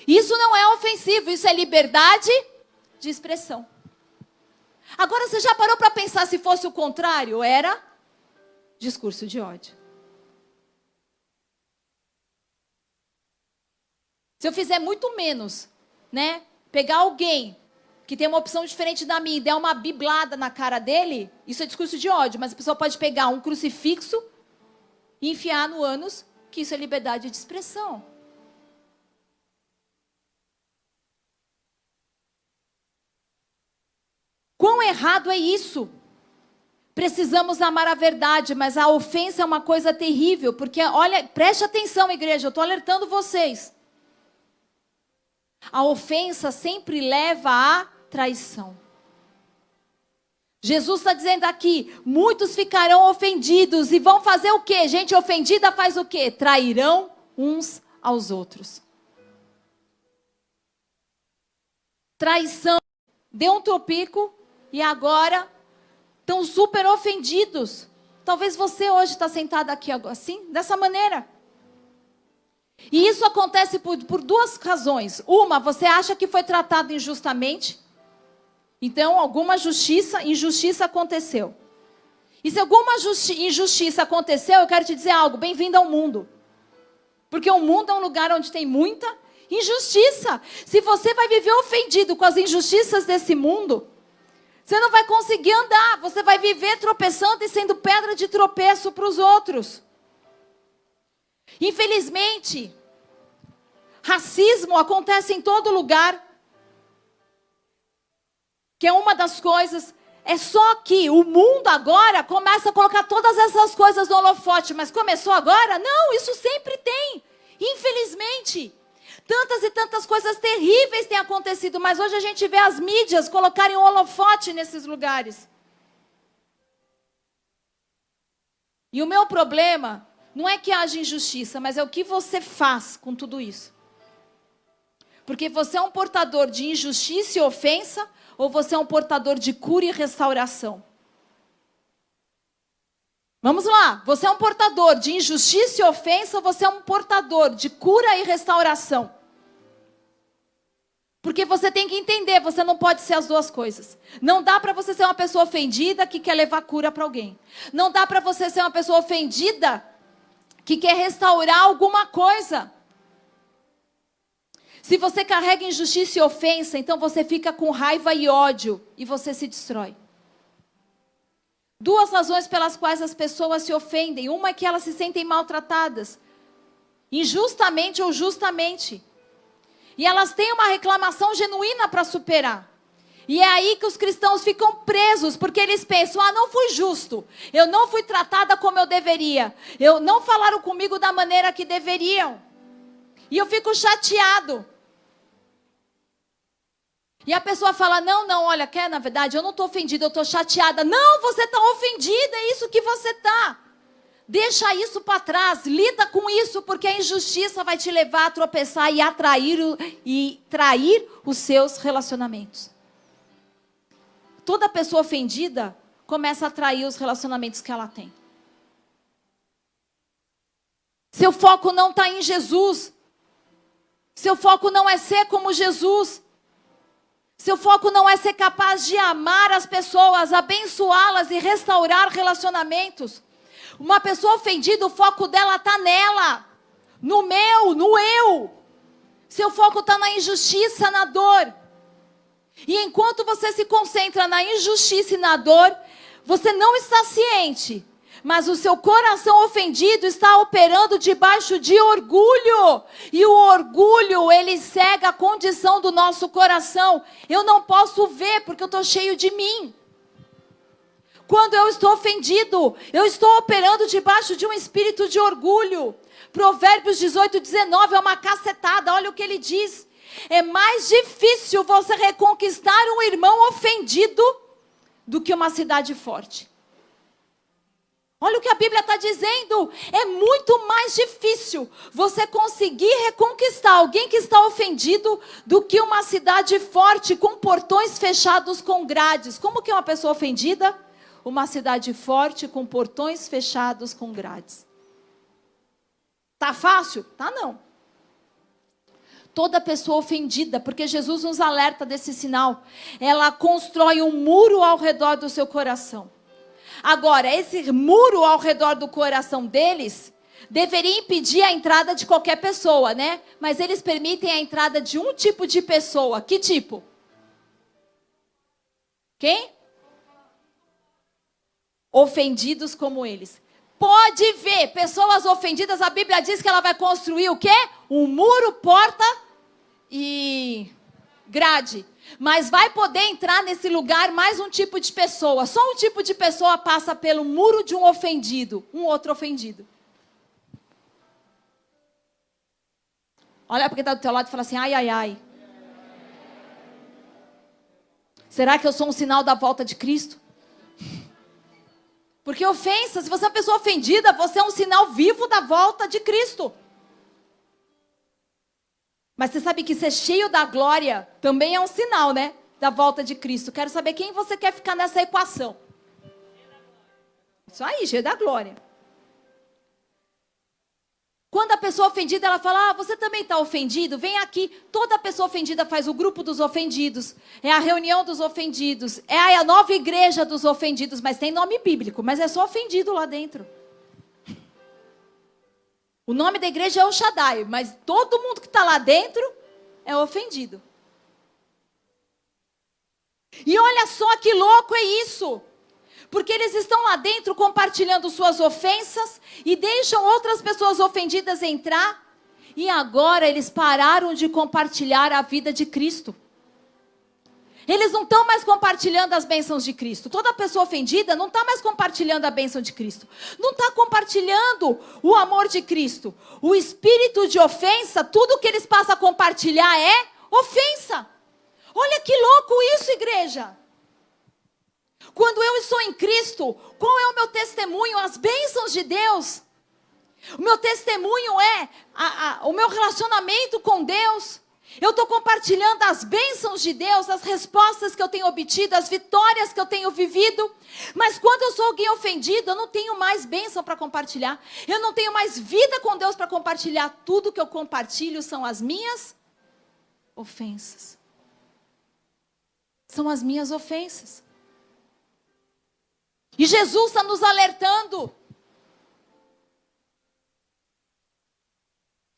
Isso não é ofensivo, isso é liberdade de expressão. Agora você já parou para pensar se fosse o contrário? Era discurso de ódio. Se eu fizer muito menos, né? Pegar alguém que tem uma opção diferente da minha e der uma biblada na cara dele, isso é discurso de ódio, mas a pessoa pode pegar um crucifixo e enfiar no ânus, que isso é liberdade de expressão. Quão errado é isso? Precisamos amar a verdade, mas a ofensa é uma coisa terrível, porque, olha, preste atenção, igreja, eu estou alertando vocês. A ofensa sempre leva à traição. Jesus está dizendo aqui, muitos ficarão ofendidos e vão fazer o quê? Gente ofendida faz o quê? Trairão uns aos outros. Traição. Deu um tropico e agora estão super ofendidos. Talvez você hoje está sentado aqui assim, dessa maneira. E isso acontece por duas razões. Uma, você acha que foi tratado injustamente. Então, alguma injustiça aconteceu. E se alguma injustiça aconteceu, eu quero te dizer algo, bem-vindo ao mundo. Porque o mundo é um lugar onde tem muita injustiça. Se você vai viver ofendido com as injustiças desse mundo, você não vai conseguir andar. Você vai viver tropeçando e sendo pedra de tropeço para os outros. Infelizmente, racismo acontece em todo lugar. Que é uma das coisas, é só que o mundo agora começa a colocar todas essas coisas no holofote, mas começou agora? Não, isso sempre tem, infelizmente. Tantas e tantas coisas terríveis têm acontecido, mas hoje a gente vê as mídias colocarem um holofote nesses lugares. E o meu problema não é que haja injustiça, mas é o que você faz com tudo isso. Porque você é um portador de injustiça e ofensa, ou você é um portador de cura e restauração? Vamos lá, você é um portador de injustiça e ofensa, ou você é um portador de cura e restauração? Porque você tem que entender, você não pode ser as duas coisas. Não dá para você ser uma pessoa ofendida que quer levar cura para alguém. Não dá para você ser uma pessoa ofendida que quer restaurar alguma coisa. Se você carrega injustiça e ofensa, então você fica com raiva e ódio e você se destrói. Duas razões pelas quais as pessoas se ofendem. Uma é que elas se sentem maltratadas, injustamente ou justamente. E elas têm uma reclamação genuína para superar. E é aí que os cristãos ficam presos, porque eles pensam, não fui justo, eu não fui tratada como eu deveria, não falaram comigo da maneira que deveriam. E eu fico chateado. E a pessoa fala, não, olha, na verdade, eu não estou ofendida, eu estou chateada. Não, você está ofendida, é isso que você está. Deixa isso para trás, lida com isso, porque a injustiça vai te levar a tropeçar e trair os seus relacionamentos. Toda pessoa ofendida começa a trair os relacionamentos que ela tem. Seu foco não está em Jesus. Seu foco não é ser como Jesus. Seu foco não é ser capaz de amar as pessoas, abençoá-las e restaurar relacionamentos. Uma pessoa ofendida, o foco dela está nela, no eu. Seu foco está na injustiça, na dor. E enquanto você se concentra na injustiça e na dor, você não está ciente. Mas o seu coração ofendido está operando debaixo de orgulho. E o orgulho, ele cega a condição do nosso coração. Eu não posso ver porque eu estou cheio de mim. Quando eu estou ofendido, eu estou operando debaixo de um espírito de orgulho. Provérbios 18:19 é uma cacetada, olha o que ele diz. É mais difícil você reconquistar um irmão ofendido do que uma cidade forte. Olha o que a Bíblia está dizendo. É muito mais difícil você conseguir reconquistar alguém que está ofendido do que uma cidade forte com portões fechados com grades. Como que é uma pessoa ofendida? Uma cidade forte com portões fechados com grades. Tá fácil? Tá não. Toda pessoa ofendida, porque Jesus nos alerta desse sinal, ela constrói um muro ao redor do seu coração. Agora, esse muro ao redor do coração deles deveria impedir a entrada de qualquer pessoa, né? Mas eles permitem a entrada de um tipo de pessoa. Que tipo? Quem? Ofendidos como eles. Pode ver, pessoas ofendidas, a Bíblia diz que ela vai construir o quê? Um muro, porta e grade. Mas vai poder entrar nesse lugar mais um tipo de pessoa. Só um tipo de pessoa passa pelo muro de um ofendido, um outro ofendido. Olha para quem está do teu lado e fala assim, ai, ai, ai. Será que eu sou um sinal da volta de Cristo? Porque ofensa, se você é uma pessoa ofendida, você é um sinal vivo da volta de Cristo. Mas você sabe que ser cheio da glória também é um sinal, né? Da volta de Cristo. Quero saber quem você quer ficar nessa equação. Isso aí, cheio da glória. Quando a pessoa ofendida, ela fala, você também está ofendido? Vem aqui. Toda pessoa ofendida faz o grupo dos ofendidos. É a reunião dos ofendidos. É a nova igreja dos ofendidos. Mas tem nome bíblico, mas é só ofendido lá dentro. O nome da igreja é o Shaddai, mas todo mundo que está lá dentro é ofendido. E olha só que louco é isso. Porque eles estão lá dentro compartilhando suas ofensas e deixam outras pessoas ofendidas entrar. E agora eles pararam de compartilhar a vida de Cristo. Eles não estão mais compartilhando as bênçãos de Cristo. Toda pessoa ofendida não está mais compartilhando a bênção de Cristo. Não está compartilhando o amor de Cristo. O espírito de ofensa, tudo que eles passam a compartilhar é ofensa. Olha que louco isso, igreja. Quando eu estou em Cristo, qual é o meu testemunho? As bênçãos de Deus. O meu testemunho é o meu relacionamento com Deus. Eu estou compartilhando as bênçãos de Deus, as respostas que eu tenho obtido, as vitórias que eu tenho vivido. Mas quando eu sou alguém ofendido, eu não tenho mais bênção para compartilhar. Eu não tenho mais vida com Deus para compartilhar. Tudo que eu compartilho são as minhas ofensas. São as minhas ofensas. E Jesus está nos alertando.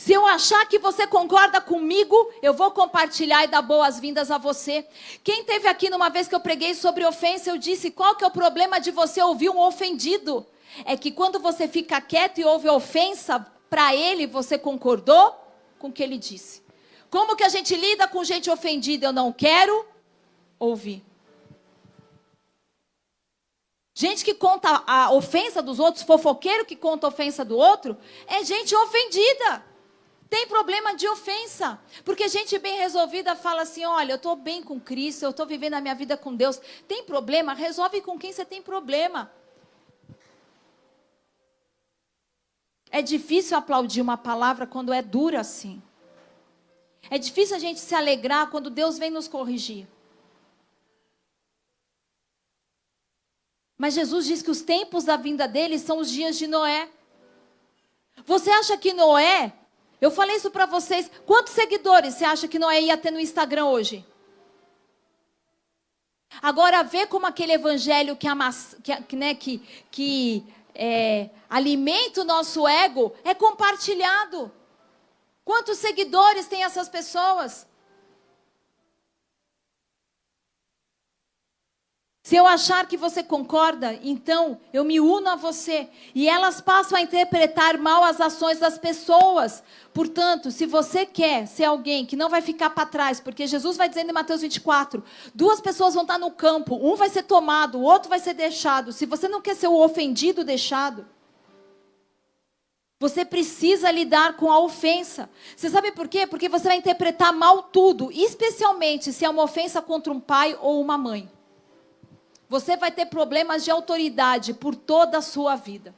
Se eu achar que você concorda comigo, eu vou compartilhar e dar boas-vindas a você. Quem teve aqui numa vez que eu preguei sobre ofensa, eu disse, qual que é o problema de você ouvir um ofendido? É que quando você fica quieto e ouve ofensa, para ele você concordou com o que ele disse. Como que a gente lida com gente ofendida? Eu não quero ouvir. Gente que conta a ofensa dos outros, fofoqueiro que conta a ofensa do outro, é gente ofendida. Tem problema de ofensa. Porque gente bem resolvida fala assim, olha, eu estou bem com Cristo, eu estou vivendo a minha vida com Deus. Tem problema? Resolve com quem você tem problema. É difícil aplaudir uma palavra quando é dura assim. É difícil a gente se alegrar quando Deus vem nos corrigir. Mas Jesus diz que os tempos da vinda dele são os dias de Noé. Você acha que Noé... Eu falei isso para vocês. Quantos seguidores você acha que Noé ia ter no Instagram hoje? Agora vê como aquele evangelho que alimenta o nosso ego é compartilhado. Quantos seguidores tem essas pessoas? Se eu achar que você concorda, então eu me uno a você. E elas passam a interpretar mal as ações das pessoas. Portanto, se você quer ser alguém que não vai ficar para trás, porque Jesus vai dizendo em Mateus 24, 2 pessoas vão estar no campo, um vai ser tomado, o outro vai ser deixado. Se você não quer ser o ofendido deixado, você precisa lidar com a ofensa. Você sabe por quê? Porque você vai interpretar mal tudo, especialmente se é uma ofensa contra um pai ou uma mãe. Você vai ter problemas de autoridade por toda a sua vida.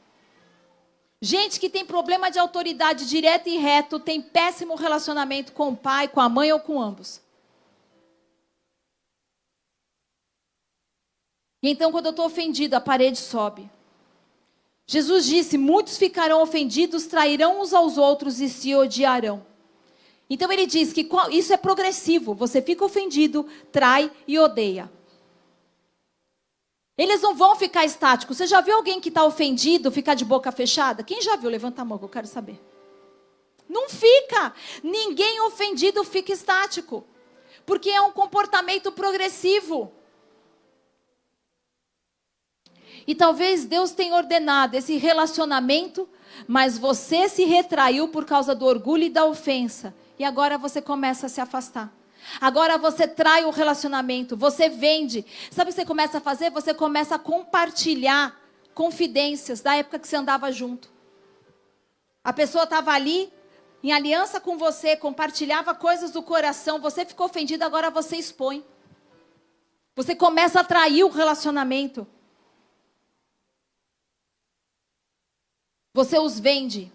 Gente que tem problema de autoridade direto e reto, tem péssimo relacionamento com o pai, com a mãe ou com ambos. E então quando eu estou ofendido, a parede sobe. Jesus disse, muitos ficarão ofendidos, trairão uns aos outros e se odiarão. Então ele diz que isso é progressivo. Você fica ofendido, trai e odeia. Eles não vão ficar estáticos. Você já viu alguém que está ofendido ficar de boca fechada? Quem já viu? Levanta a mão que eu quero saber. Não fica. Ninguém ofendido fica estático. Porque é um comportamento progressivo. E talvez Deus tenha ordenado esse relacionamento, mas você se retraiu por causa do orgulho e da ofensa. E agora você começa a se afastar. Agora você trai o relacionamento, você vende. Sabe o que você começa a fazer? Você começa a compartilhar confidências da época que você andava junto. A pessoa estava ali, em aliança com você, compartilhava coisas do coração, você ficou ofendido, agora você expõe. Você começa a trair o relacionamento. Você os vende.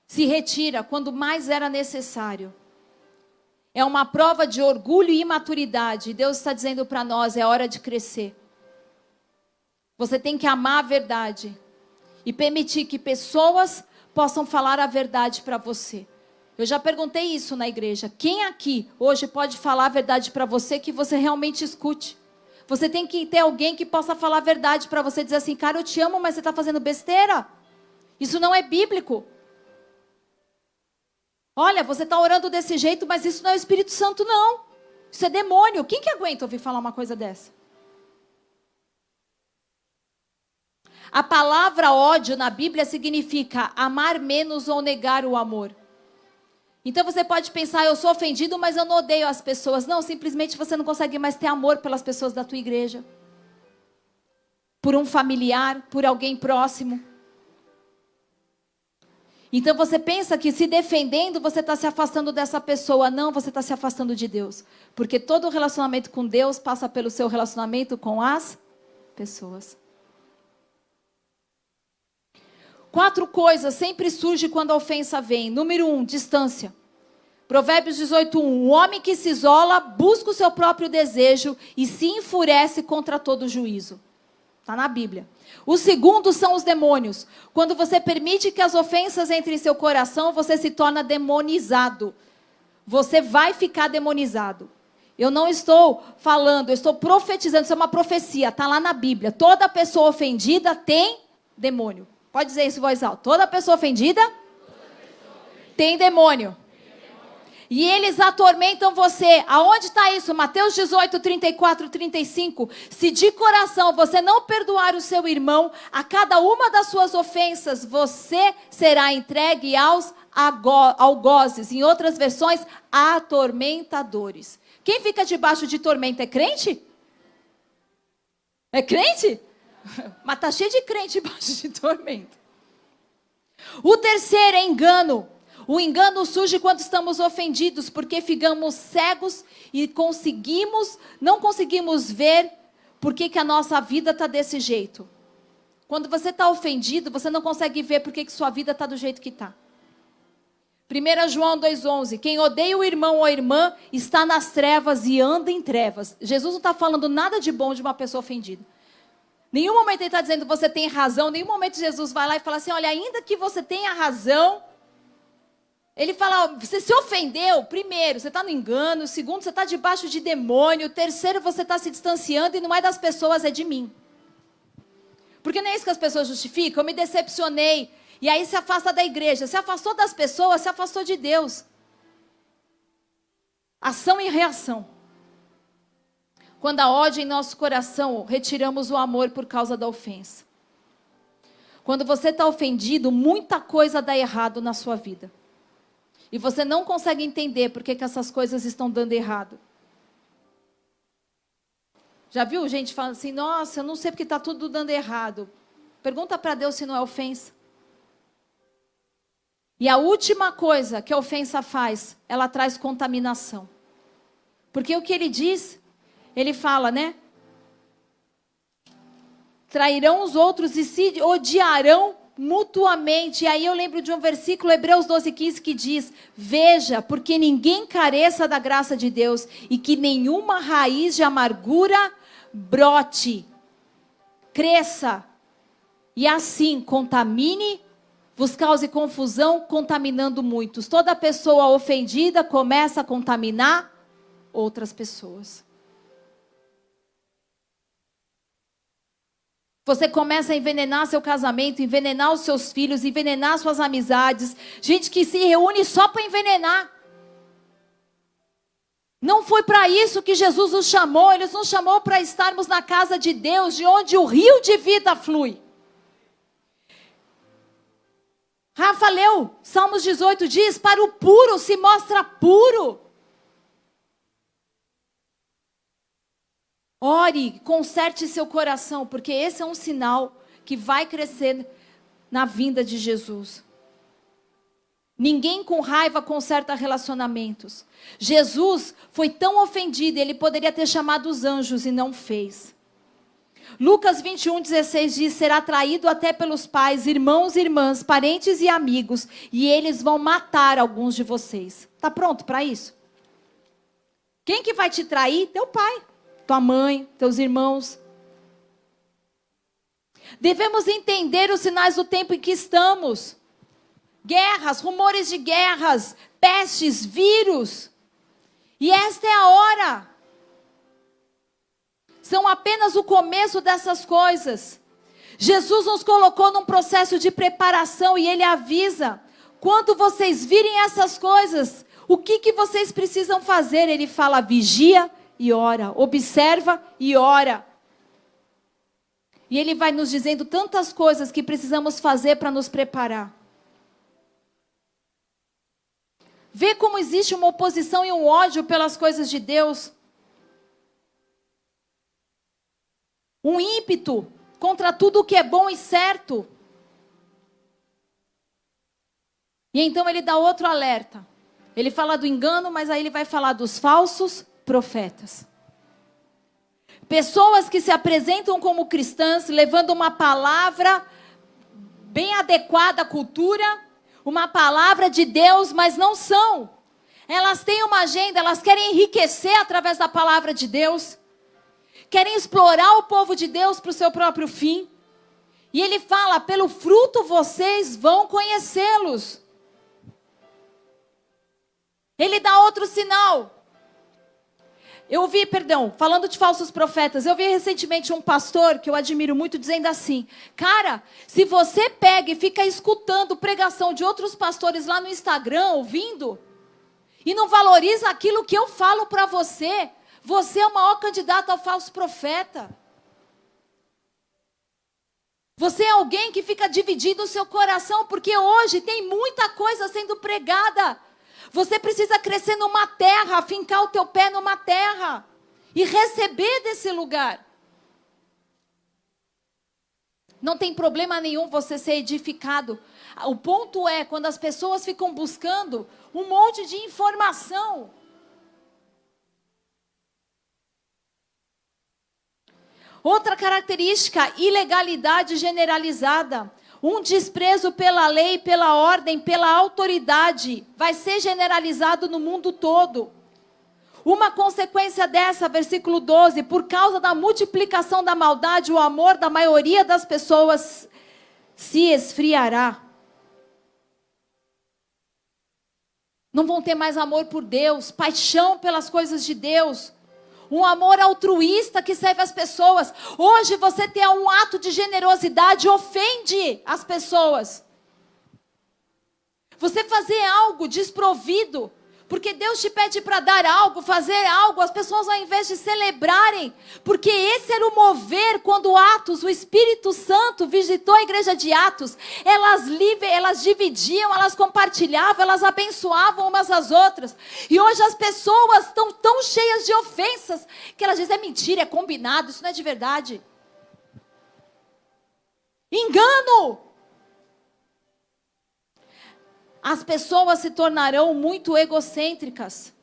Se retira quando mais era necessário. É uma prova de orgulho e imaturidade. Deus está dizendo para nós, é hora de crescer. Você tem que amar a verdade. E permitir que pessoas possam falar a verdade para você. Eu já perguntei isso na igreja. Quem aqui hoje pode falar a verdade para você que você realmente escute? Você tem que ter alguém que possa falar a verdade para você. Dizer assim, cara, eu te amo, mas você está fazendo besteira. Isso não é bíblico. Olha, você está orando desse jeito, mas isso não é o Espírito Santo, não. Isso é demônio. Quem que aguenta ouvir falar uma coisa dessa? A palavra ódio na Bíblia significa amar menos ou negar o amor. Então você pode pensar, eu sou ofendido, mas eu não odeio as pessoas. Não, simplesmente você não consegue mais ter amor pelas pessoas da tua igreja. Por um familiar, por alguém próximo. Então você pensa que se defendendo, você está se afastando dessa pessoa. Não, você está se afastando de Deus. Porque todo relacionamento com Deus passa pelo seu relacionamento com as pessoas. 4 coisas sempre surgem quando a ofensa vem. Número 1, distância. Provérbios 18:1. O homem que se isola busca o seu próprio desejo e se enfurece contra todo juízo. Está na Bíblia. O segundo são os demônios. Quando você permite que as ofensas entrem em seu coração, você se torna demonizado. Você vai ficar demonizado. Eu não estou falando, eu estou profetizando. Isso é uma profecia, está lá na Bíblia. Toda pessoa ofendida tem demônio. Pode dizer isso em voz alta. Toda pessoa ofendida tem demônio. E eles atormentam você. Aonde está isso? Mateus 18, 34, 35. Se de coração você não perdoar o seu irmão, a cada uma das suas ofensas, você será entregue aos algozes. Em outras versões, atormentadores. Quem fica debaixo de tormenta é crente? É crente? Mas está cheio de crente debaixo de tormenta. O terceiro é engano. O engano surge quando estamos ofendidos, porque ficamos cegos e não conseguimos ver por que a nossa vida está desse jeito. Quando você está ofendido, você não consegue ver por que sua vida está do jeito que está. 1 João 2,11. Quem odeia o irmão ou a irmã está nas trevas e anda em trevas. Jesus não está falando nada de bom de uma pessoa ofendida. Nenhum momento ele está dizendo você tem razão. Nenhum momento Jesus vai lá e fala assim, olha, ainda que você tenha razão. Ele fala, você se ofendeu, primeiro, você está no engano. Segundo, você está debaixo de demônio. Terceiro, você está se distanciando e não é das pessoas, é de mim. Porque não é isso que as pessoas justificam. Eu me decepcionei. E aí se afasta da igreja. Se afastou das pessoas, se afastou de Deus. Ação e reação. Quando há ódio em nosso coração, retiramos o amor por causa da ofensa. Quando você está ofendido, muita coisa dá errado na sua vida. E você não consegue entender por que essas coisas estão dando errado. Já viu gente falando assim, nossa, eu não sei porque está tudo dando errado. Pergunta para Deus se não é ofensa. E a última coisa que a ofensa faz, ela traz contaminação. Porque o que ele diz, ele fala, né? Trairão os outros e se odiarão mutuamente. E aí eu lembro de um versículo, Hebreus 12:15, que diz, veja, porque ninguém careça da graça de Deus e que nenhuma raiz de amargura brote, cresça e assim contamine, vos cause confusão, contaminando muitos. Toda pessoa ofendida começa a contaminar outras pessoas. Você começa a envenenar seu casamento, envenenar os seus filhos, envenenar suas amizades. Gente que se reúne só para envenenar. Não foi para isso que Jesus nos chamou. Ele nos chamou para estarmos na casa de Deus, de onde o rio de vida flui. Rafa leu, Salmos 18 diz, para o puro se mostra puro. Ore, conserte seu coração, porque esse é um sinal que vai crescer na vinda de Jesus. Ninguém com raiva conserta relacionamentos. Jesus foi tão ofendido, ele poderia ter chamado os anjos e não fez. Lucas 21:16 diz: será traído até pelos pais, irmãos e irmãs, parentes e amigos, e eles vão matar alguns de vocês. Está pronto para isso? Quem que vai te trair? Teu pai, tua mãe, teus irmãos. Devemos entender os sinais do tempo em que estamos. Guerras, rumores de guerras, pestes, vírus. E esta é a hora. São apenas o começo dessas coisas. Jesus nos colocou num processo de preparação e Ele avisa: quando vocês virem essas coisas, o que vocês precisam fazer? Ele fala: vigia e ora, observa e ora. E Ele vai nos dizendo tantas coisas que precisamos fazer para nos preparar. Vê como existe uma oposição e um ódio pelas coisas de Deus. Um ímpeto contra tudo o que é bom e certo. E então ele dá outro alerta. Ele fala do engano, mas aí ele vai falar dos falsos profetas. Pessoas que se apresentam como cristãs, levando uma palavra bem adequada à cultura, uma palavra de Deus, mas não são. Elas têm uma agenda, elas querem enriquecer através da palavra de Deus. Querem explorar o povo de Deus para o seu próprio fim. E ele fala: pelo fruto vocês vão conhecê-los. Ele dá outro sinal. Falando de falsos profetas, eu vi recentemente um pastor que eu admiro muito dizendo assim: cara, se você pega e fica escutando pregação de outros pastores lá no Instagram, ouvindo, e não valoriza aquilo que eu falo para você, você é o maior candidato ao falso profeta. Você é alguém que fica dividindo o seu coração, porque hoje tem muita coisa sendo pregada. Você precisa crescer numa terra, fincar o teu pé numa terra e receber desse lugar. Não tem problema nenhum você ser edificado. O ponto é quando as pessoas ficam buscando um monte de informação. Outra característica: ilegalidade generalizada. Um desprezo pela lei, pela ordem, pela autoridade vai ser generalizado no mundo todo. Uma consequência dessa, versículo 12, por causa da multiplicação da maldade, o amor da maioria das pessoas se esfriará. Não vão ter mais amor por Deus, paixão pelas coisas de Deus. Um amor altruísta que serve as pessoas. Hoje você ter um ato de generosidade ofende as pessoas. Você fazer algo desprovido, porque Deus te pede para dar algo, fazer algo, as pessoas ao invés de celebrarem, porque esse era o mover quando Atos, o Espírito Santo visitou a igreja de Atos, elas dividiam, elas compartilhavam, elas abençoavam umas às outras, e hoje as pessoas estão tão cheias de ofensas, que elas dizem: é mentira, é combinado, isso não é de verdade. Engano! As pessoas se tornarão muito egocêntricas.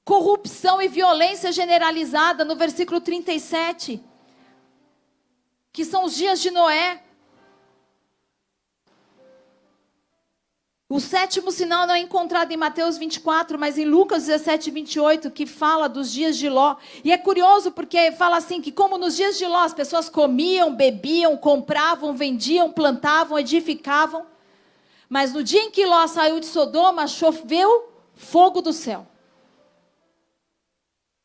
Corrupção e violência generalizada, no versículo 37. Que são os dias de Noé. O sétimo sinal não é encontrado em Mateus 24, mas em Lucas 17, 28, que fala dos dias de Ló. E é curioso porque fala assim, que como nos dias de Ló as pessoas comiam, bebiam, compravam, vendiam, plantavam, edificavam. Mas no dia em que Ló saiu de Sodoma, choveu fogo do céu,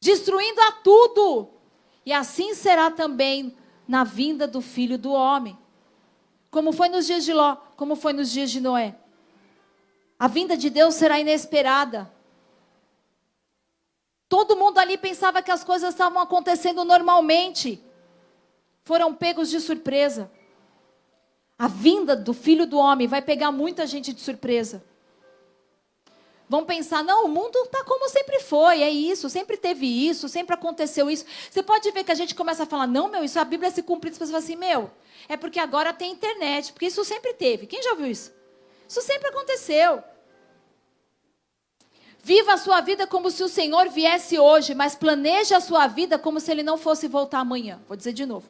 destruindo a tudo. E assim será também na vinda do Filho do Homem. Como foi nos dias de Ló, como foi nos dias de Noé. A vinda de Deus será inesperada. Todo mundo ali pensava que as coisas estavam acontecendo normalmente. Foram pegos de surpresa. A vinda do Filho do Homem vai pegar muita gente de surpresa. Vão pensar, não, o mundo está como sempre foi, é isso, sempre teve isso, sempre aconteceu isso. Você pode ver que a gente começa a falar, não, meu, isso a Bíblia se cumpre, as pessoas falam assim, meu, é porque agora tem internet, porque isso sempre teve. Quem já ouviu isso? Isso sempre aconteceu. Viva a sua vida como se o Senhor viesse hoje, mas planeje a sua vida como se Ele não fosse voltar amanhã. Vou dizer de novo.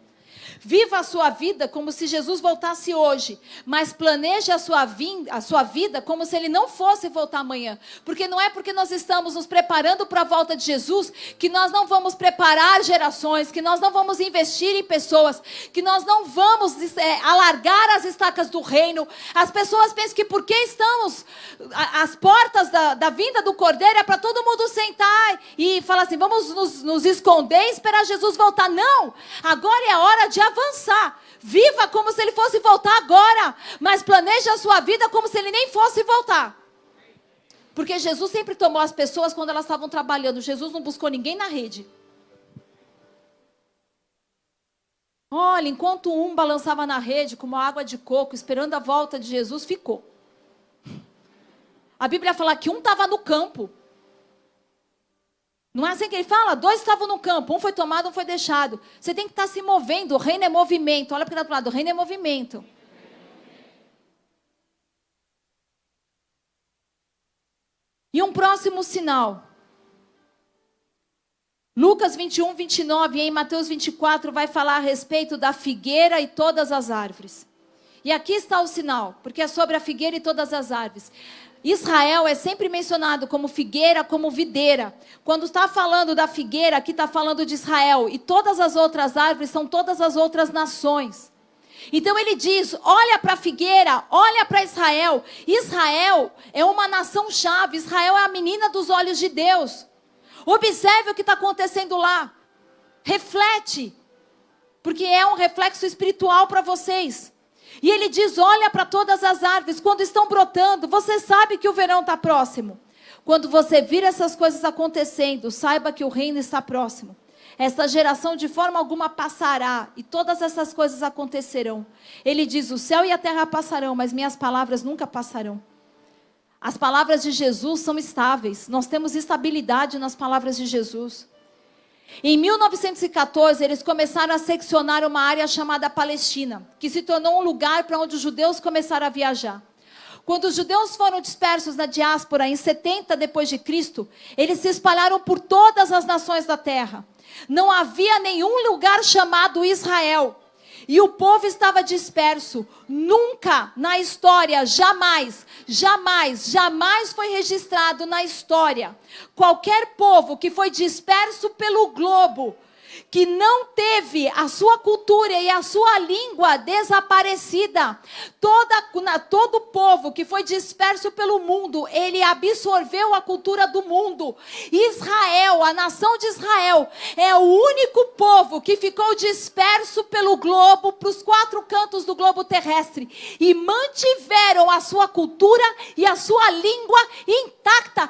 Viva a sua vida como se Jesus voltasse hoje, mas planeje a sua vida como se Ele não fosse voltar amanhã. Porque não é porque nós estamos nos preparando para a volta de Jesus que nós não vamos preparar gerações, que nós não vamos investir em pessoas, que nós não vamos alargar as estacas do reino. As pessoas pensam que porque estamos às portas da vinda do Cordeiro é para todo mundo sentar e falar assim, vamos nos esconder e esperar Jesus voltar. Não, agora é a hora de avançar. Viva como se Ele fosse voltar agora, mas planeje a sua vida como se Ele nem fosse voltar. Porque Jesus sempre tomou as pessoas quando elas estavam trabalhando. Jesus não buscou ninguém na rede. Olha, enquanto um balançava na rede como água de coco, esperando a volta de Jesus, ficou. A Bíblia fala que um estava no campo. Não é assim que ele fala? 2 estavam no campo, um foi tomado, um foi deixado. Você tem que estar se movendo, o reino é movimento. Olha para o outro lado, o reino é movimento. E um próximo sinal. Lucas 21, 29 e em Mateus 24 vai falar a respeito da figueira e todas as árvores. E aqui está o sinal, porque é sobre a figueira e todas as árvores. Israel é sempre mencionado como figueira, como videira. Quando está falando da figueira, aqui está falando de Israel. E todas as outras árvores são todas as outras nações. Então ele diz, olha para a figueira, olha para Israel. Israel é uma nação-chave, Israel é a menina dos olhos de Deus. Observe o que está acontecendo lá. Reflete, porque é um reflexo espiritual para vocês. E ele diz, olha para todas as árvores, quando estão brotando, você sabe que o verão está próximo. Quando você vir essas coisas acontecendo, saiba que o reino está próximo. Essa geração de forma alguma passará, e todas essas coisas acontecerão. Ele diz, o céu e a terra passarão, mas minhas palavras nunca passarão. As palavras de Jesus são estáveis, nós temos estabilidade nas palavras de Jesus. Em 1914, eles começaram a seccionar uma área chamada Palestina, que se tornou um lugar para onde os judeus começaram a viajar. Quando os judeus foram dispersos na diáspora em 70 depois de Cristo, eles se espalharam por todas as nações da terra. Não havia nenhum lugar chamado Israel. E o povo estava disperso. Nunca na história, jamais foi registrado na história qualquer povo que foi disperso pelo globo, que não teve a sua cultura e a sua língua desaparecida. Todo povo que foi disperso pelo mundo, ele absorveu a cultura do mundo. Israel, a nação de Israel, é o único povo que ficou disperso pelo globo, para os 4 cantos do globo terrestre, e mantiveram a sua cultura e a sua língua intacta.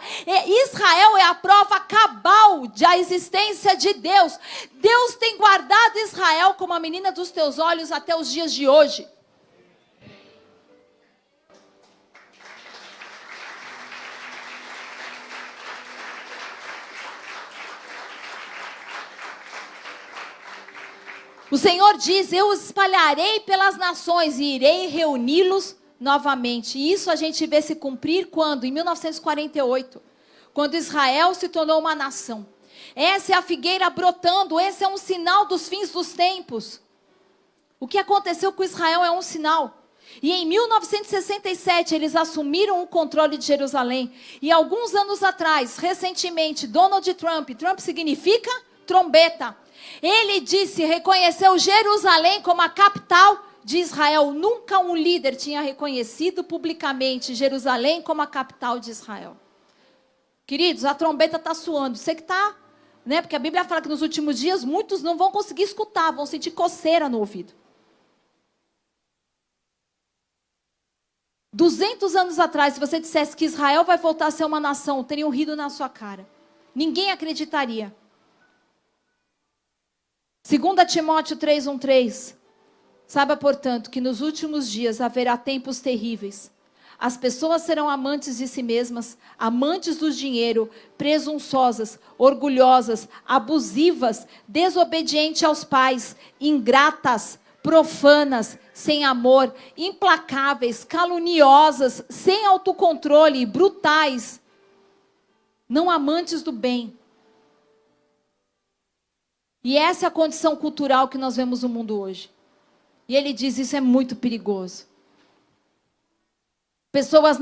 Israel é a prova cabal da existência de Deus. Deus tem guardado Israel como a menina dos teus olhos até os dias de hoje. O Senhor diz, eu os espalharei pelas nações e irei reuni-los novamente. E isso a gente vê se cumprir quando? Em 1948, quando Israel se tornou uma nação. Essa é a figueira brotando, esse é um sinal dos fins dos tempos. O que aconteceu com Israel é um sinal. E em 1967 eles assumiram o controle de Jerusalém. E alguns anos atrás, recentemente, Donald Trump, Trump significa trombeta. Ele reconheceu Jerusalém como a capital de Israel. Nunca um líder tinha reconhecido publicamente Jerusalém como a capital de Israel. Queridos, a trombeta está soando. Você que está... Porque a Bíblia fala que nos últimos dias muitos não vão conseguir escutar, vão sentir coceira no ouvido. 200 anos atrás, se você dissesse que Israel vai voltar a ser uma nação, teriam rido na sua cara. Ninguém acreditaria. 2 Timóteo 3:1-3. Saiba, portanto, que nos últimos dias haverá tempos terríveis. As pessoas serão amantes de si mesmas, amantes do dinheiro, presunçosas, orgulhosas, abusivas, desobedientes aos pais, ingratas, profanas, sem amor, implacáveis, caluniosas, sem autocontrole, brutais, não amantes do bem. E essa é a condição cultural que nós vemos no mundo hoje. E ele diz, isso é muito perigoso. Pessoas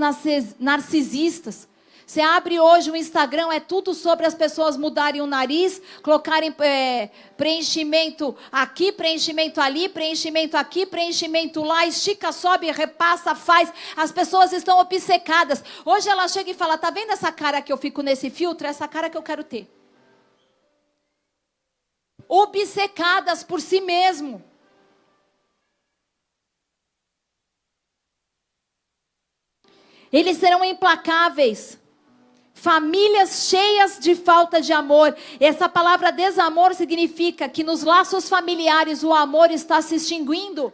narcisistas. Você abre hoje o Instagram, é tudo sobre as pessoas mudarem o nariz, colocarem preenchimento aqui, preenchimento ali, preenchimento aqui, preenchimento lá, estica, sobe, repassa, faz. As pessoas estão obcecadas. Hoje ela chega e fala, tá vendo essa cara que eu fico nesse filtro? Essa cara que eu quero ter. Obcecadas por si mesmo. Eles serão implacáveis. Famílias cheias de falta de amor. Essa palavra desamor significa que nos laços familiares o amor está se extinguindo.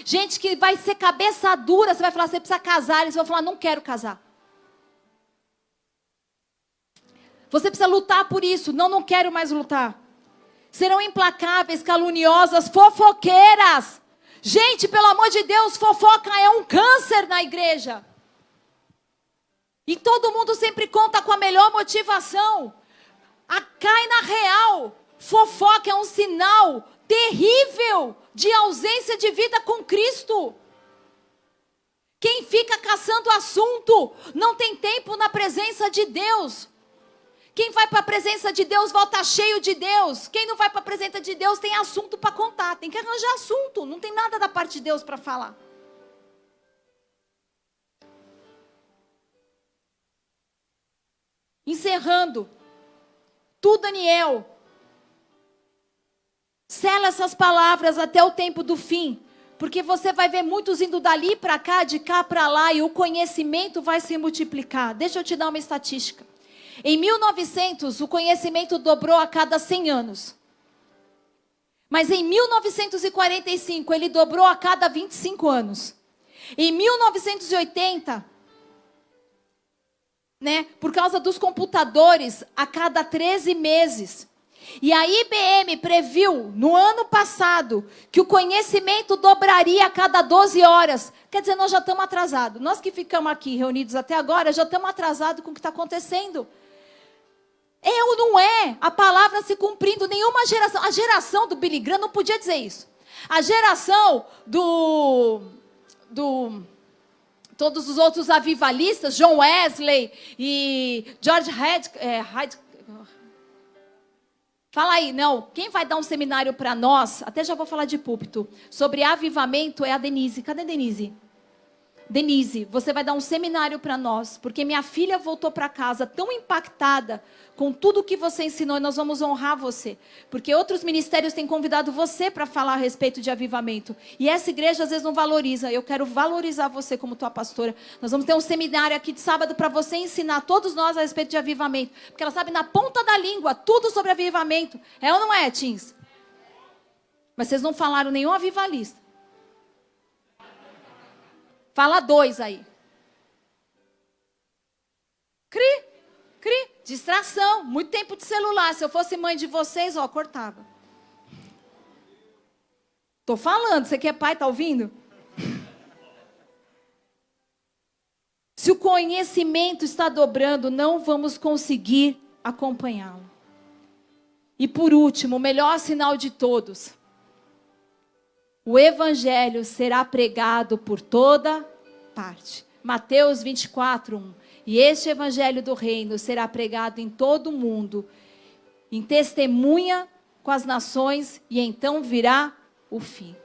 Gente que vai ser cabeça dura, você vai falar, você precisa casar. Eles vão falar, não quero casar. Você precisa lutar por isso. Não, não quero mais lutar. Serão implacáveis, caluniosas, fofoqueiras. Gente, pelo amor de Deus, fofoca é um câncer na igreja. E todo mundo sempre conta com a melhor motivação. Cai na real. Fofoca é um sinal terrível de ausência de vida com Cristo. Quem fica caçando assunto não tem tempo na presença de Deus. Quem vai para a presença de Deus volta cheio de Deus. Quem não vai para a presença de Deus tem assunto para contar. Tem que arranjar assunto. Não tem nada da parte de Deus para falar. Encerrando, tu, Daniel, sela essas palavras até o tempo do fim, porque você vai ver muitos indo dali para cá, de cá para lá, e o conhecimento vai se multiplicar. Deixa eu te dar uma estatística. Em 1900, o conhecimento dobrou a cada 100 anos. Mas em 1945, ele dobrou a cada 25 anos. Em 1980... por causa dos computadores, a cada 13 meses. E a IBM previu, no ano passado, que o conhecimento dobraria a cada 12 horas. Quer dizer, nós já estamos atrasados. Nós que ficamos aqui reunidos até agora, já estamos atrasados com o que está acontecendo. É ou não é? A palavra se cumprindo. Nenhuma geração. A geração do Billy Graham não podia dizer isso. A geração todos os outros avivalistas, John Wesley e George fala aí, não, quem vai dar um seminário para nós, até já vou falar de púlpito, sobre avivamento é a Denise. Cadê a Denise? Denise, você vai dar um seminário para nós, porque minha filha voltou para casa tão impactada com tudo que você ensinou, e nós vamos honrar você. Porque outros ministérios têm convidado você para falar a respeito de avivamento. E essa igreja às vezes não valoriza. Eu quero valorizar você como tua pastora. Nós vamos ter um seminário aqui de sábado para você ensinar todos nós a respeito de avivamento. Porque ela sabe na ponta da língua tudo sobre avivamento. É ou não é, teens? Mas vocês não falaram nenhum avivalista. Fala 2 aí. Distração. Muito tempo de celular. Se eu fosse mãe de vocês, cortava. Tô falando. Você que é pai, tá ouvindo? Se o conhecimento está dobrando, não vamos conseguir acompanhá-lo. E por último, o melhor sinal de todos. O evangelho será pregado por toda parte. Mateus 24, 1. E este evangelho do reino será pregado em todo o mundo, em testemunha com as nações, e então virá o fim.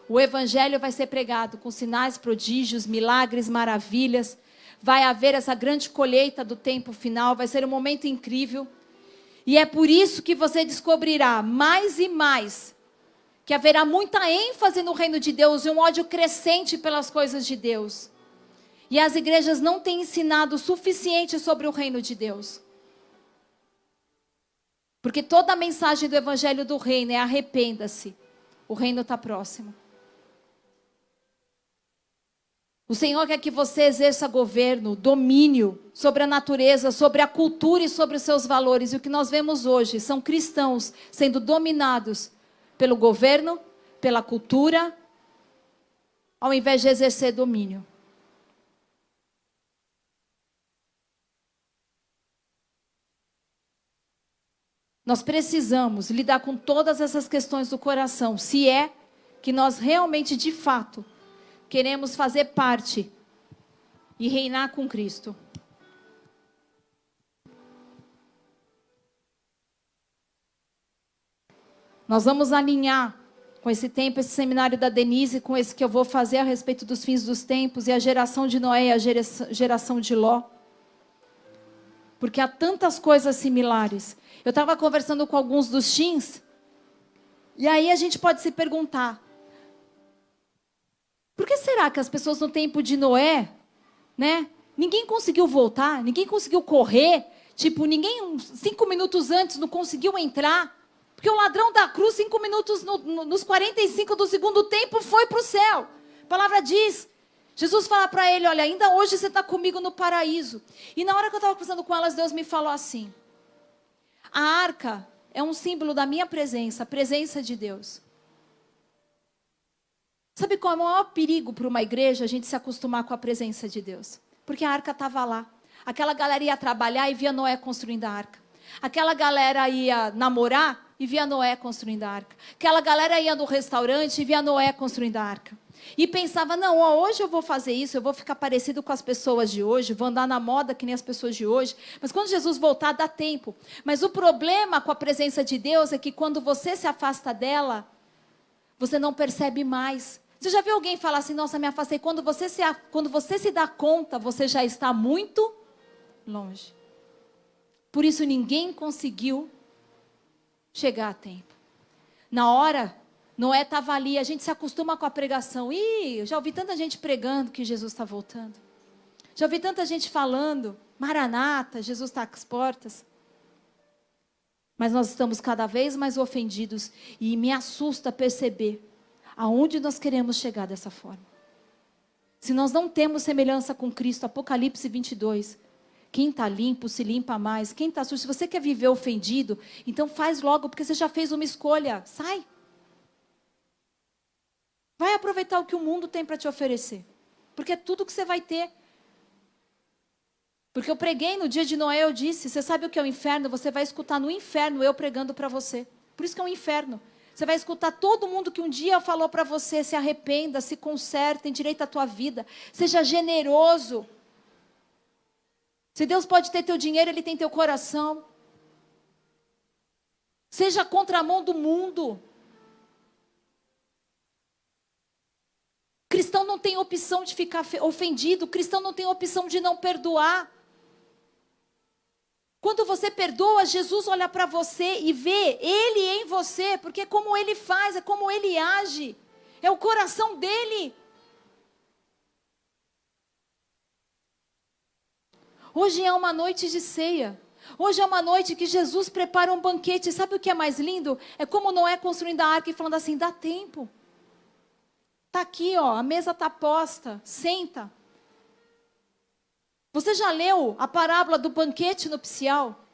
O evangelho vai ser pregado com sinais, prodígios, milagres, maravilhas. Vai haver essa grande colheita do tempo final, vai ser um momento incrível. E é por isso que você descobrirá mais e mais que haverá muita ênfase no reino de Deus e um ódio crescente pelas coisas de Deus. E as igrejas não têm ensinado o suficiente sobre o reino de Deus. Porque toda a mensagem do evangelho do reino é arrependa-se. O reino está próximo. O Senhor quer que você exerça governo, domínio sobre a natureza, sobre a cultura e sobre os seus valores. E o que nós vemos hoje são cristãos sendo dominados pelo governo, pela cultura, ao invés de exercer domínio. Nós precisamos lidar com todas essas questões do coração, se é que nós realmente, de fato, queremos fazer parte e reinar com Cristo. Nós vamos alinhar com esse tempo, esse seminário da Denise, com esse que eu vou fazer a respeito dos fins dos tempos e a geração de Noé e a geração de Ló. Porque há tantas coisas similares. Eu estava conversando com alguns dos teens, e aí a gente pode se perguntar, por que será que as pessoas no tempo de Noé, né, ninguém conseguiu voltar, ninguém conseguiu correr, tipo, ninguém 5 minutos antes não conseguiu entrar, porque o ladrão da cruz, 5 minutos nos 45 do segundo tempo, foi para o céu. A palavra diz, Jesus fala para ele, olha, ainda hoje você está comigo no paraíso. E na hora que eu estava conversando com elas, Deus me falou assim, a arca é um símbolo da minha presença, a presença de Deus. Sabe qual é o maior perigo para uma igreja? A gente se acostumar com a presença de Deus. Porque a arca estava lá. Aquela galera ia trabalhar e via Noé construindo a arca. Aquela galera ia namorar e via Noé construindo a arca. Aquela galera ia no restaurante e via Noé construindo a arca. E pensava, não, ó, hoje eu vou fazer isso, eu vou ficar parecido com as pessoas de hoje, vou andar na moda que nem as pessoas de hoje. Mas quando Jesus voltar, dá tempo. Mas o problema com a presença de Deus é que quando você se afasta dela, você não percebe mais. Você já viu alguém falar assim, nossa, me afastei. Quando você se dá conta, você já está muito longe. Por isso ninguém conseguiu chegar a tempo. Na hora, Noé estava ali, a gente se acostuma com a pregação. Ih, eu já ouvi tanta gente pregando que Jesus está voltando. Já ouvi tanta gente falando, Maranata, Jesus está às portas. Mas nós estamos cada vez mais ofendidos e me assusta perceber aonde nós queremos chegar dessa forma. Se nós não temos semelhança com Cristo, Apocalipse 22, quem está limpo se limpa mais, quem está sujo, se você quer viver ofendido, então faz logo, porque você já fez uma escolha, sai. Vai aproveitar o que o mundo tem para te oferecer, porque é tudo que você vai ter. Porque eu preguei no dia de Noé, eu disse, você sabe o que é o inferno? Você vai escutar no inferno eu pregando para você. Por isso que é um inferno. Você vai escutar todo mundo que um dia falou para você, se arrependa, se conserta, endireita a tua vida. Seja generoso. Se Deus pode ter teu dinheiro, Ele tem teu coração. Seja a contramão do mundo. Cristão não tem opção de ficar ofendido. Cristão não tem opção de não perdoar. Quando você perdoa, Jesus olha para você e vê Ele em você, porque é como Ele faz, é como Ele age, é o coração dEle. Hoje é uma noite de ceia, hoje é uma noite que Jesus prepara um banquete, sabe o que é mais lindo? É como Noé construindo a arca e falando assim, dá tempo. Está aqui, ó, a mesa está posta, senta. Você já leu a parábola do banquete nupcial?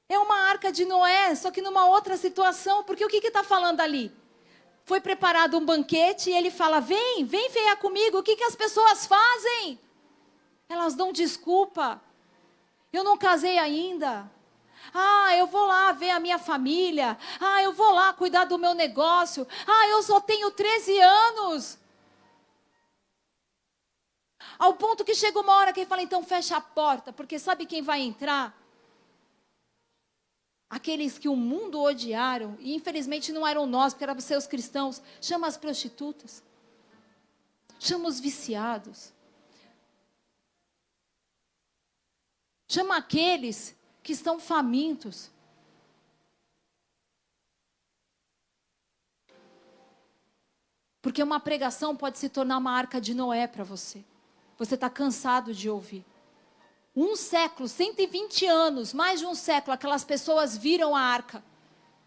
É uma arca de Noé, só que numa outra situação, porque o que está falando ali? Foi preparado um banquete e ele fala, vem feiar comigo, o que as pessoas fazem? Elas dão desculpa, eu não casei ainda, eu vou lá ver a minha família, eu vou lá cuidar do meu negócio, eu só tenho 13 anos. Ao ponto que chega uma hora que ele fala, então fecha a porta, porque sabe quem vai entrar? Aqueles que o mundo odiaram, e infelizmente não eram nós, porque eram seus cristãos. Chama as prostitutas, chama os viciados, chama aqueles que estão famintos. Porque uma pregação pode se tornar uma arca de Noé para você. Você está cansado de ouvir. 1 século, 120 anos, mais de 1 século, aquelas pessoas viram a arca.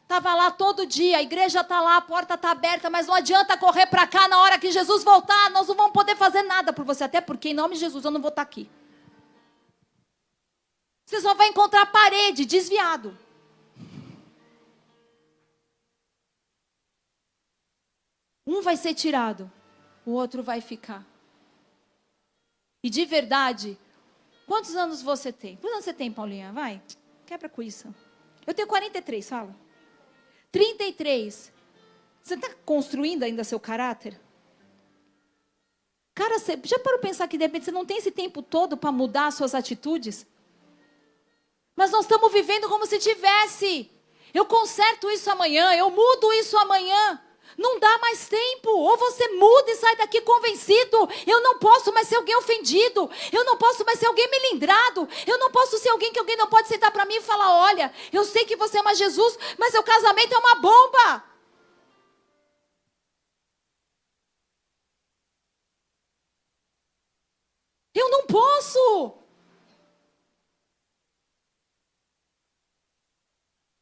Estava lá todo dia, a igreja está lá, a porta está aberta, mas não adianta correr para cá na hora que Jesus voltar, nós não vamos poder fazer nada por você, até porque em nome de Jesus eu não vou estar aqui. Você só vai encontrar parede, desviado. Um vai ser tirado, o outro vai ficar. E de verdade, quantos anos você tem? Quantos anos você tem, Paulinha? Vai, quebra com isso. Eu tenho 43, fala. 33. Você está construindo ainda seu caráter? Cara, você já parou para pensar que de repente você não tem esse tempo todo para mudar as suas atitudes? Mas nós estamos vivendo como se tivesse. Eu conserto isso amanhã, eu mudo isso amanhã. Não dá mais tempo. Ou você muda e sai daqui convencido. Eu não posso mais ser alguém ofendido. Eu não posso mais ser alguém melindrado. Eu não posso ser alguém que alguém não pode sentar para mim e falar: olha, eu sei que você ama Jesus, mas seu casamento é uma bomba. Eu não posso.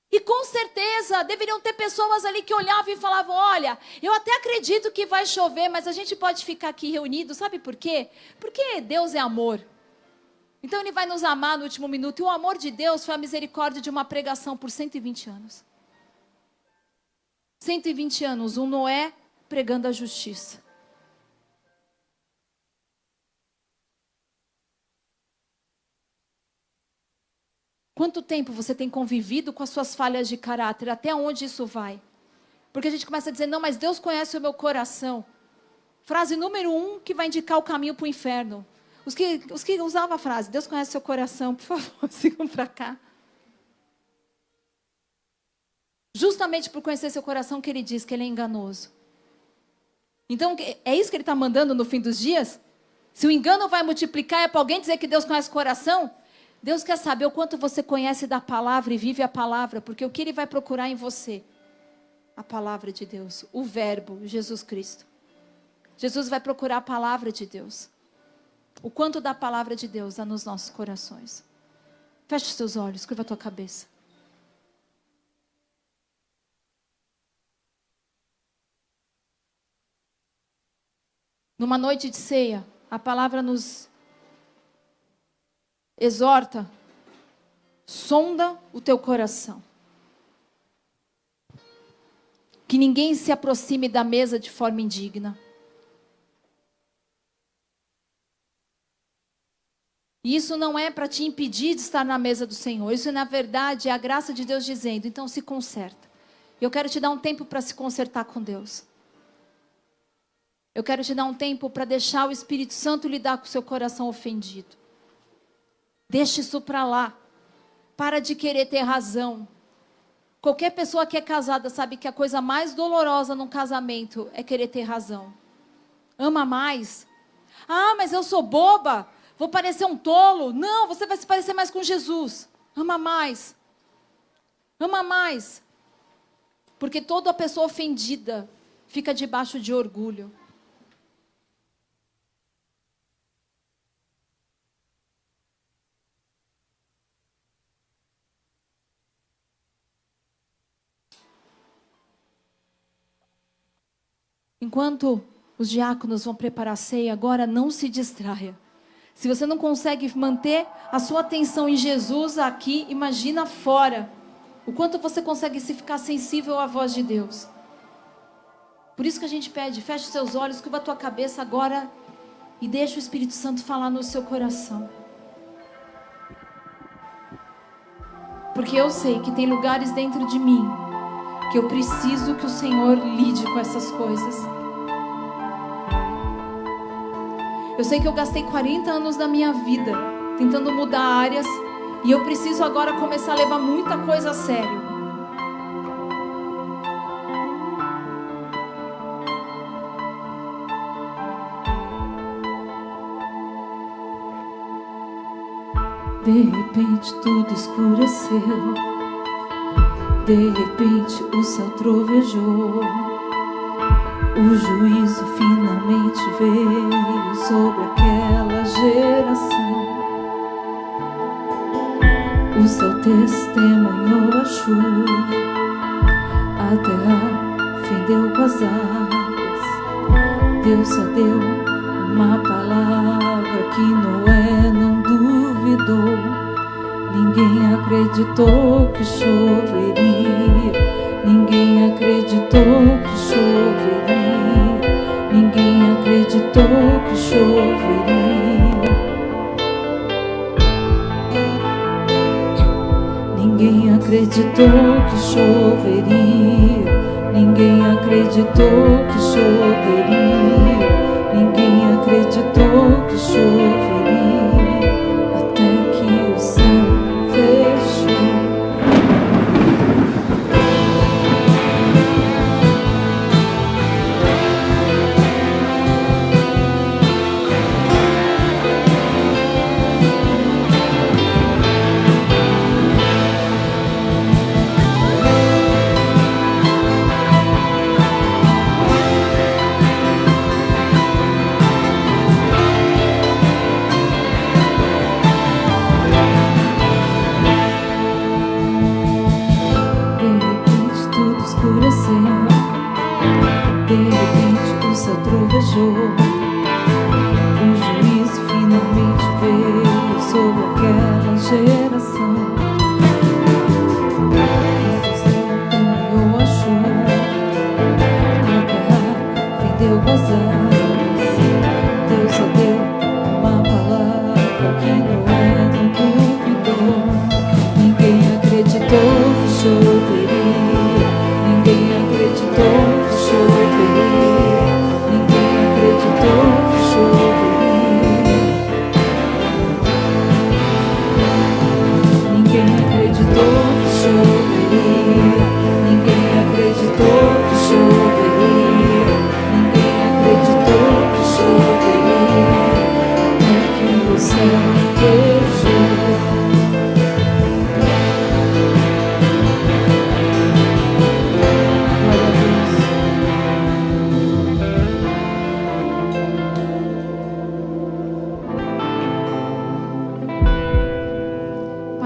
E com certeza deveriam ter pessoas ali que olhavam e falavam: olha, eu até acredito que vai chover, mas a gente pode ficar aqui reunido, sabe por quê? Porque Deus é amor. Então Ele vai nos amar no último minuto. E o amor de Deus foi a misericórdia de uma pregação por 120 anos. 120 anos, um Noé pregando a justiça. Quanto tempo você tem convivido com as suas falhas de caráter? Até onde isso vai? Porque a gente começa a dizer: não, mas Deus conhece o meu coração. Frase número 1 que vai indicar o caminho para o inferno. Os que usavam a frase: Deus conhece o seu coração, por favor, sigam para cá. Justamente por conhecer seu coração que Ele diz que ele é enganoso. Então, é isso que Ele está mandando no fim dos dias? Se o engano vai multiplicar, é para alguém dizer que Deus conhece o coração? Deus quer saber o quanto você conhece da palavra e vive a palavra, porque o que Ele vai procurar em você? A palavra de Deus, o verbo, Jesus Cristo. Jesus vai procurar a palavra de Deus. O quanto da palavra de Deus há nos nossos corações. Feche os teus olhos, curva a tua cabeça. Numa noite de ceia, a palavra nos exorta: sonda o teu coração. Que ninguém se aproxime da mesa de forma indigna. E isso não é para te impedir de estar na mesa do Senhor. Isso, na verdade, é a graça de Deus dizendo: então se conserta. Eu quero te dar um tempo para se consertar com Deus. Eu quero te dar um tempo para deixar o Espírito Santo lidar com o seu coração ofendido. Deixa isso para lá. Para de querer ter razão. Qualquer pessoa que é casada sabe que a coisa mais dolorosa num casamento é querer ter razão. Ama mais. Ah, mas eu sou boba. Vou parecer um tolo. Não, você vai se parecer mais com Jesus. Ama mais. Ama mais. Porque toda pessoa ofendida fica debaixo de orgulho. Enquanto os diáconos vão preparar a ceia, agora não se distraia. Se você não consegue manter a sua atenção em Jesus aqui, imagina fora. O quanto você consegue se ficar sensível à voz de Deus. Por isso que a gente pede: feche os seus olhos, curva a tua cabeça agora e deixa o Espírito Santo falar no seu coração. Porque eu sei que tem lugares dentro de mim que eu preciso que o Senhor lide com essas coisas. Eu sei que eu gastei 40 anos da minha vida tentando mudar áreas e eu preciso agora começar a levar muita coisa a sério. De repente tudo escureceu. De repente o céu trovejou. O juízo finalmente veio sobre aquela geração. O céu testemunhou a chuva A terra fendeu com as águas. Deus só deu uma palavra que Noé não duvidou. Ninguém acreditou que choveria. Ninguém acreditou que choveria. Ninguém acreditou que choveria. Ninguém acreditou que choveria. Ninguém acreditou que choveria. Ninguém acreditou que choveria. Até que o céu fechou. De repente o céu trovejou. O juízo finalmente veio sobre aquela geração. O céu enviou a chuva. A terra fendeu com as águas. Deus só deu uma palavra que Noé não duvidou. Ninguém acreditou que choveria. Ninguém acreditou que choveria. Ninguém acreditou que choveria. Ninguém acreditou que choveria. Ninguém acreditou que choveria. Ninguém acreditou que choveria. Até que o céu fechou.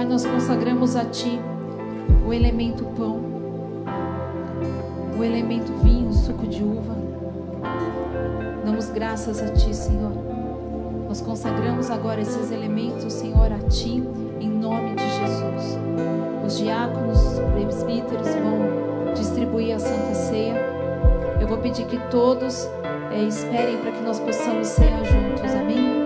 Nós consagramos a Ti o elemento pão, o elemento vinho, o suco de uva. Damos graças a Ti, Senhor. Nós consagramos agora esses elementos, Senhor, a Ti, em nome de Jesus. Os diáconos, os presbíteros vão distribuir a Santa Ceia. Eu vou pedir que todos esperem para que nós possamos cear juntos, amém?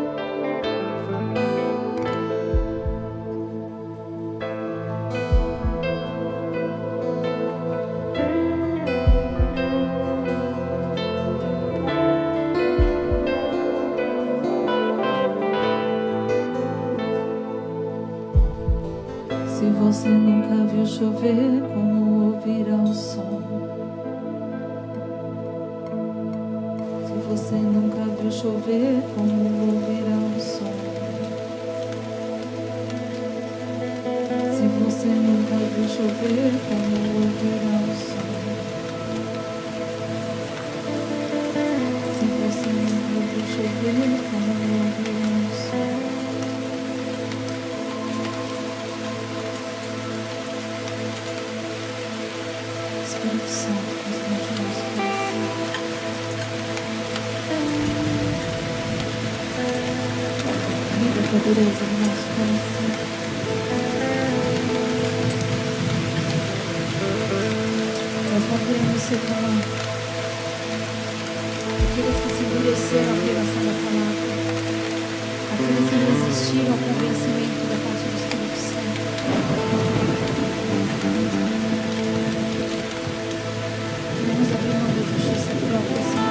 Se você nunca viu chover, como ouvirá o som? Se você nunca viu chover, como ouvirá o som? Se você nunca viu chover, como ouvirá o som? Se você nunca viu chover, como ouvirá o som? Espírito Santo, nos mande o nosso coração. Viva a dureza do nosso coração. Nós não queremos ser como aqueles que se endureceram à pregação da palavra, aqueles que resistiram ao convencimento da parte do Espírito Santo. Vamos abrir mão da justiça própria, Senhor.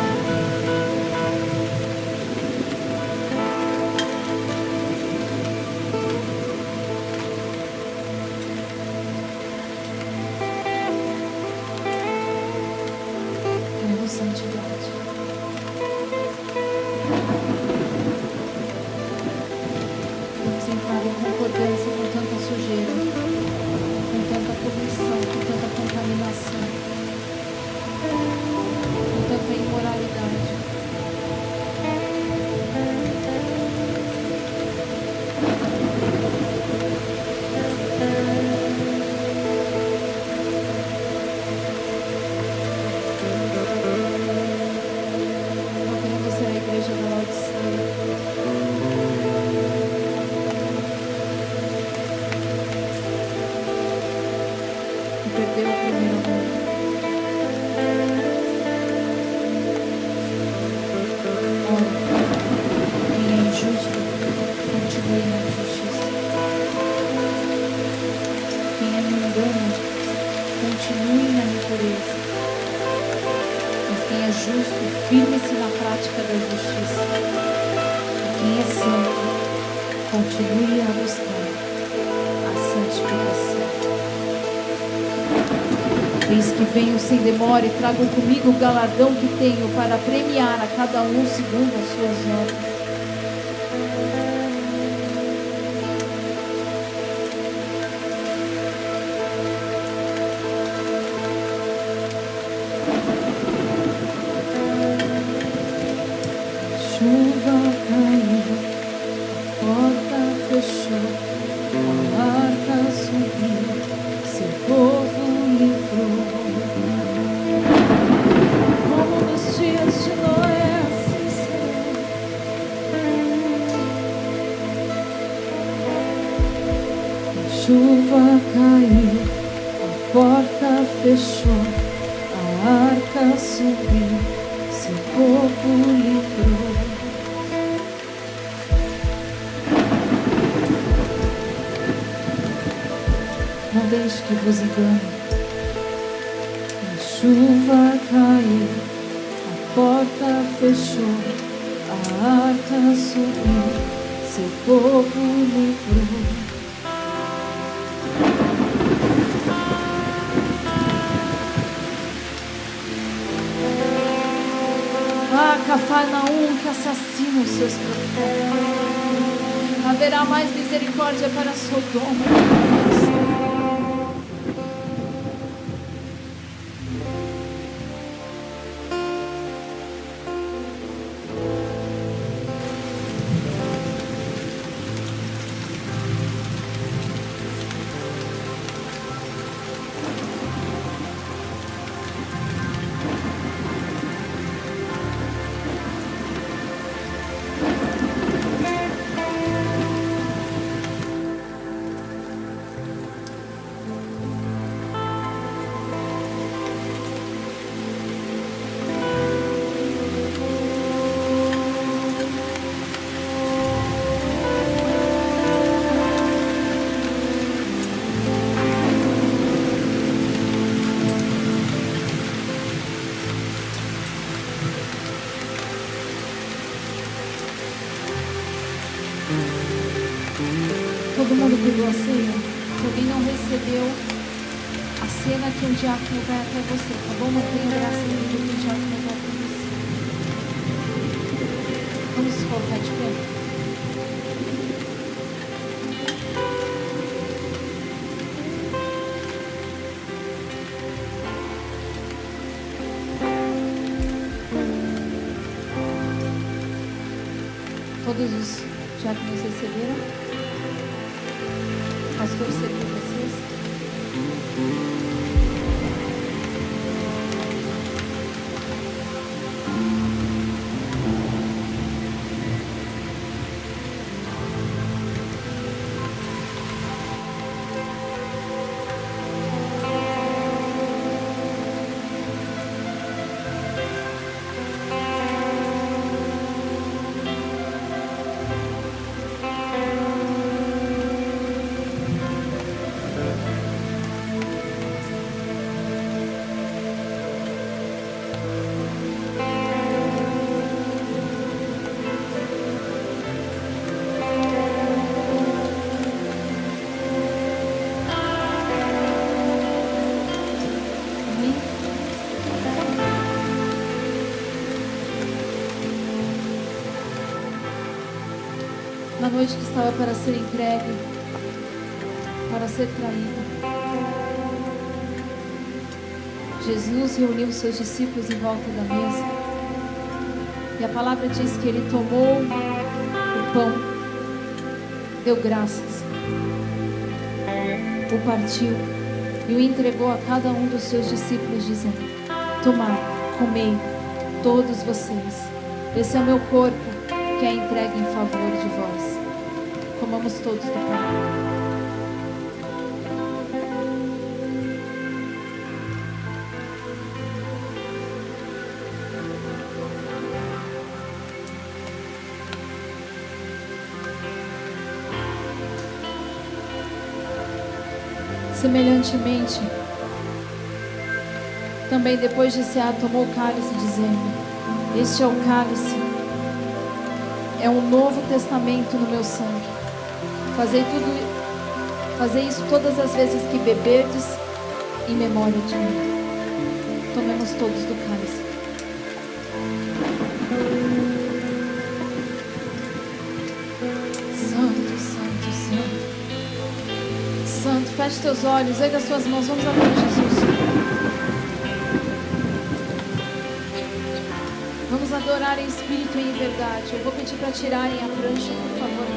Queremos santidade. Vamos entrar em perdeu o primeiro amor. Ora, quem é injusto, continue na injustiça. Quem é mundano, continue na impureza. Mas quem é justo, firme-se na prática da justiça. E quem é santo, continue a buscar a santificação. Eis que venho sem demora e trago comigo o galardão que tenho para premiar a cada um segundo as suas obras. Chuva caiu, a porta fechou, a arca subiu, seu povo livrou. Como nos dias de Noé, assim será. A chuva caiu, a porta fechou, a arca subiu, seu povo livrou. Não deixe que vos engane. A chuva caiu, a porta fechou, a arca subiu, seu povo livrou. Ah, Cafarnaum, que assassina os seus profetas. Haverá mais misericórdia para Sodoma. Todo mundo pegou a ceia? Se alguém não recebeu a cena que um diácono vai até você, tá bom? Mantenha graça no que o diácono vai até você. Vamos se colocar de pé? Todos os diáconos receberam? Pastor, serviu vocês? Na noite que estava para ser entregue, para ser traído, Jesus reuniu os seus discípulos em volta da mesa. E a palavra diz que ele tomou o pão, deu graças, o partiu e o entregou a cada um dos seus discípulos, dizendo: tomai, comei, todos vocês. Esse é o meu corpo, que é entregue em favor de vós. Comamos todos do pão. Semelhantemente, também depois de cear, tomou o cálice, dizendo: este é o cálice, é um novo testamento no meu sangue. Fazei isso todas as vezes que beberdes, em memória de mim. Tomemos todos do cálice. Santo, santo, santo. Santo, feche teus olhos, erga suas mãos, vamos adorar Jesus. Vamos adorar em espírito e em verdade. Eu vou pedir para tirarem a prancha, por favor.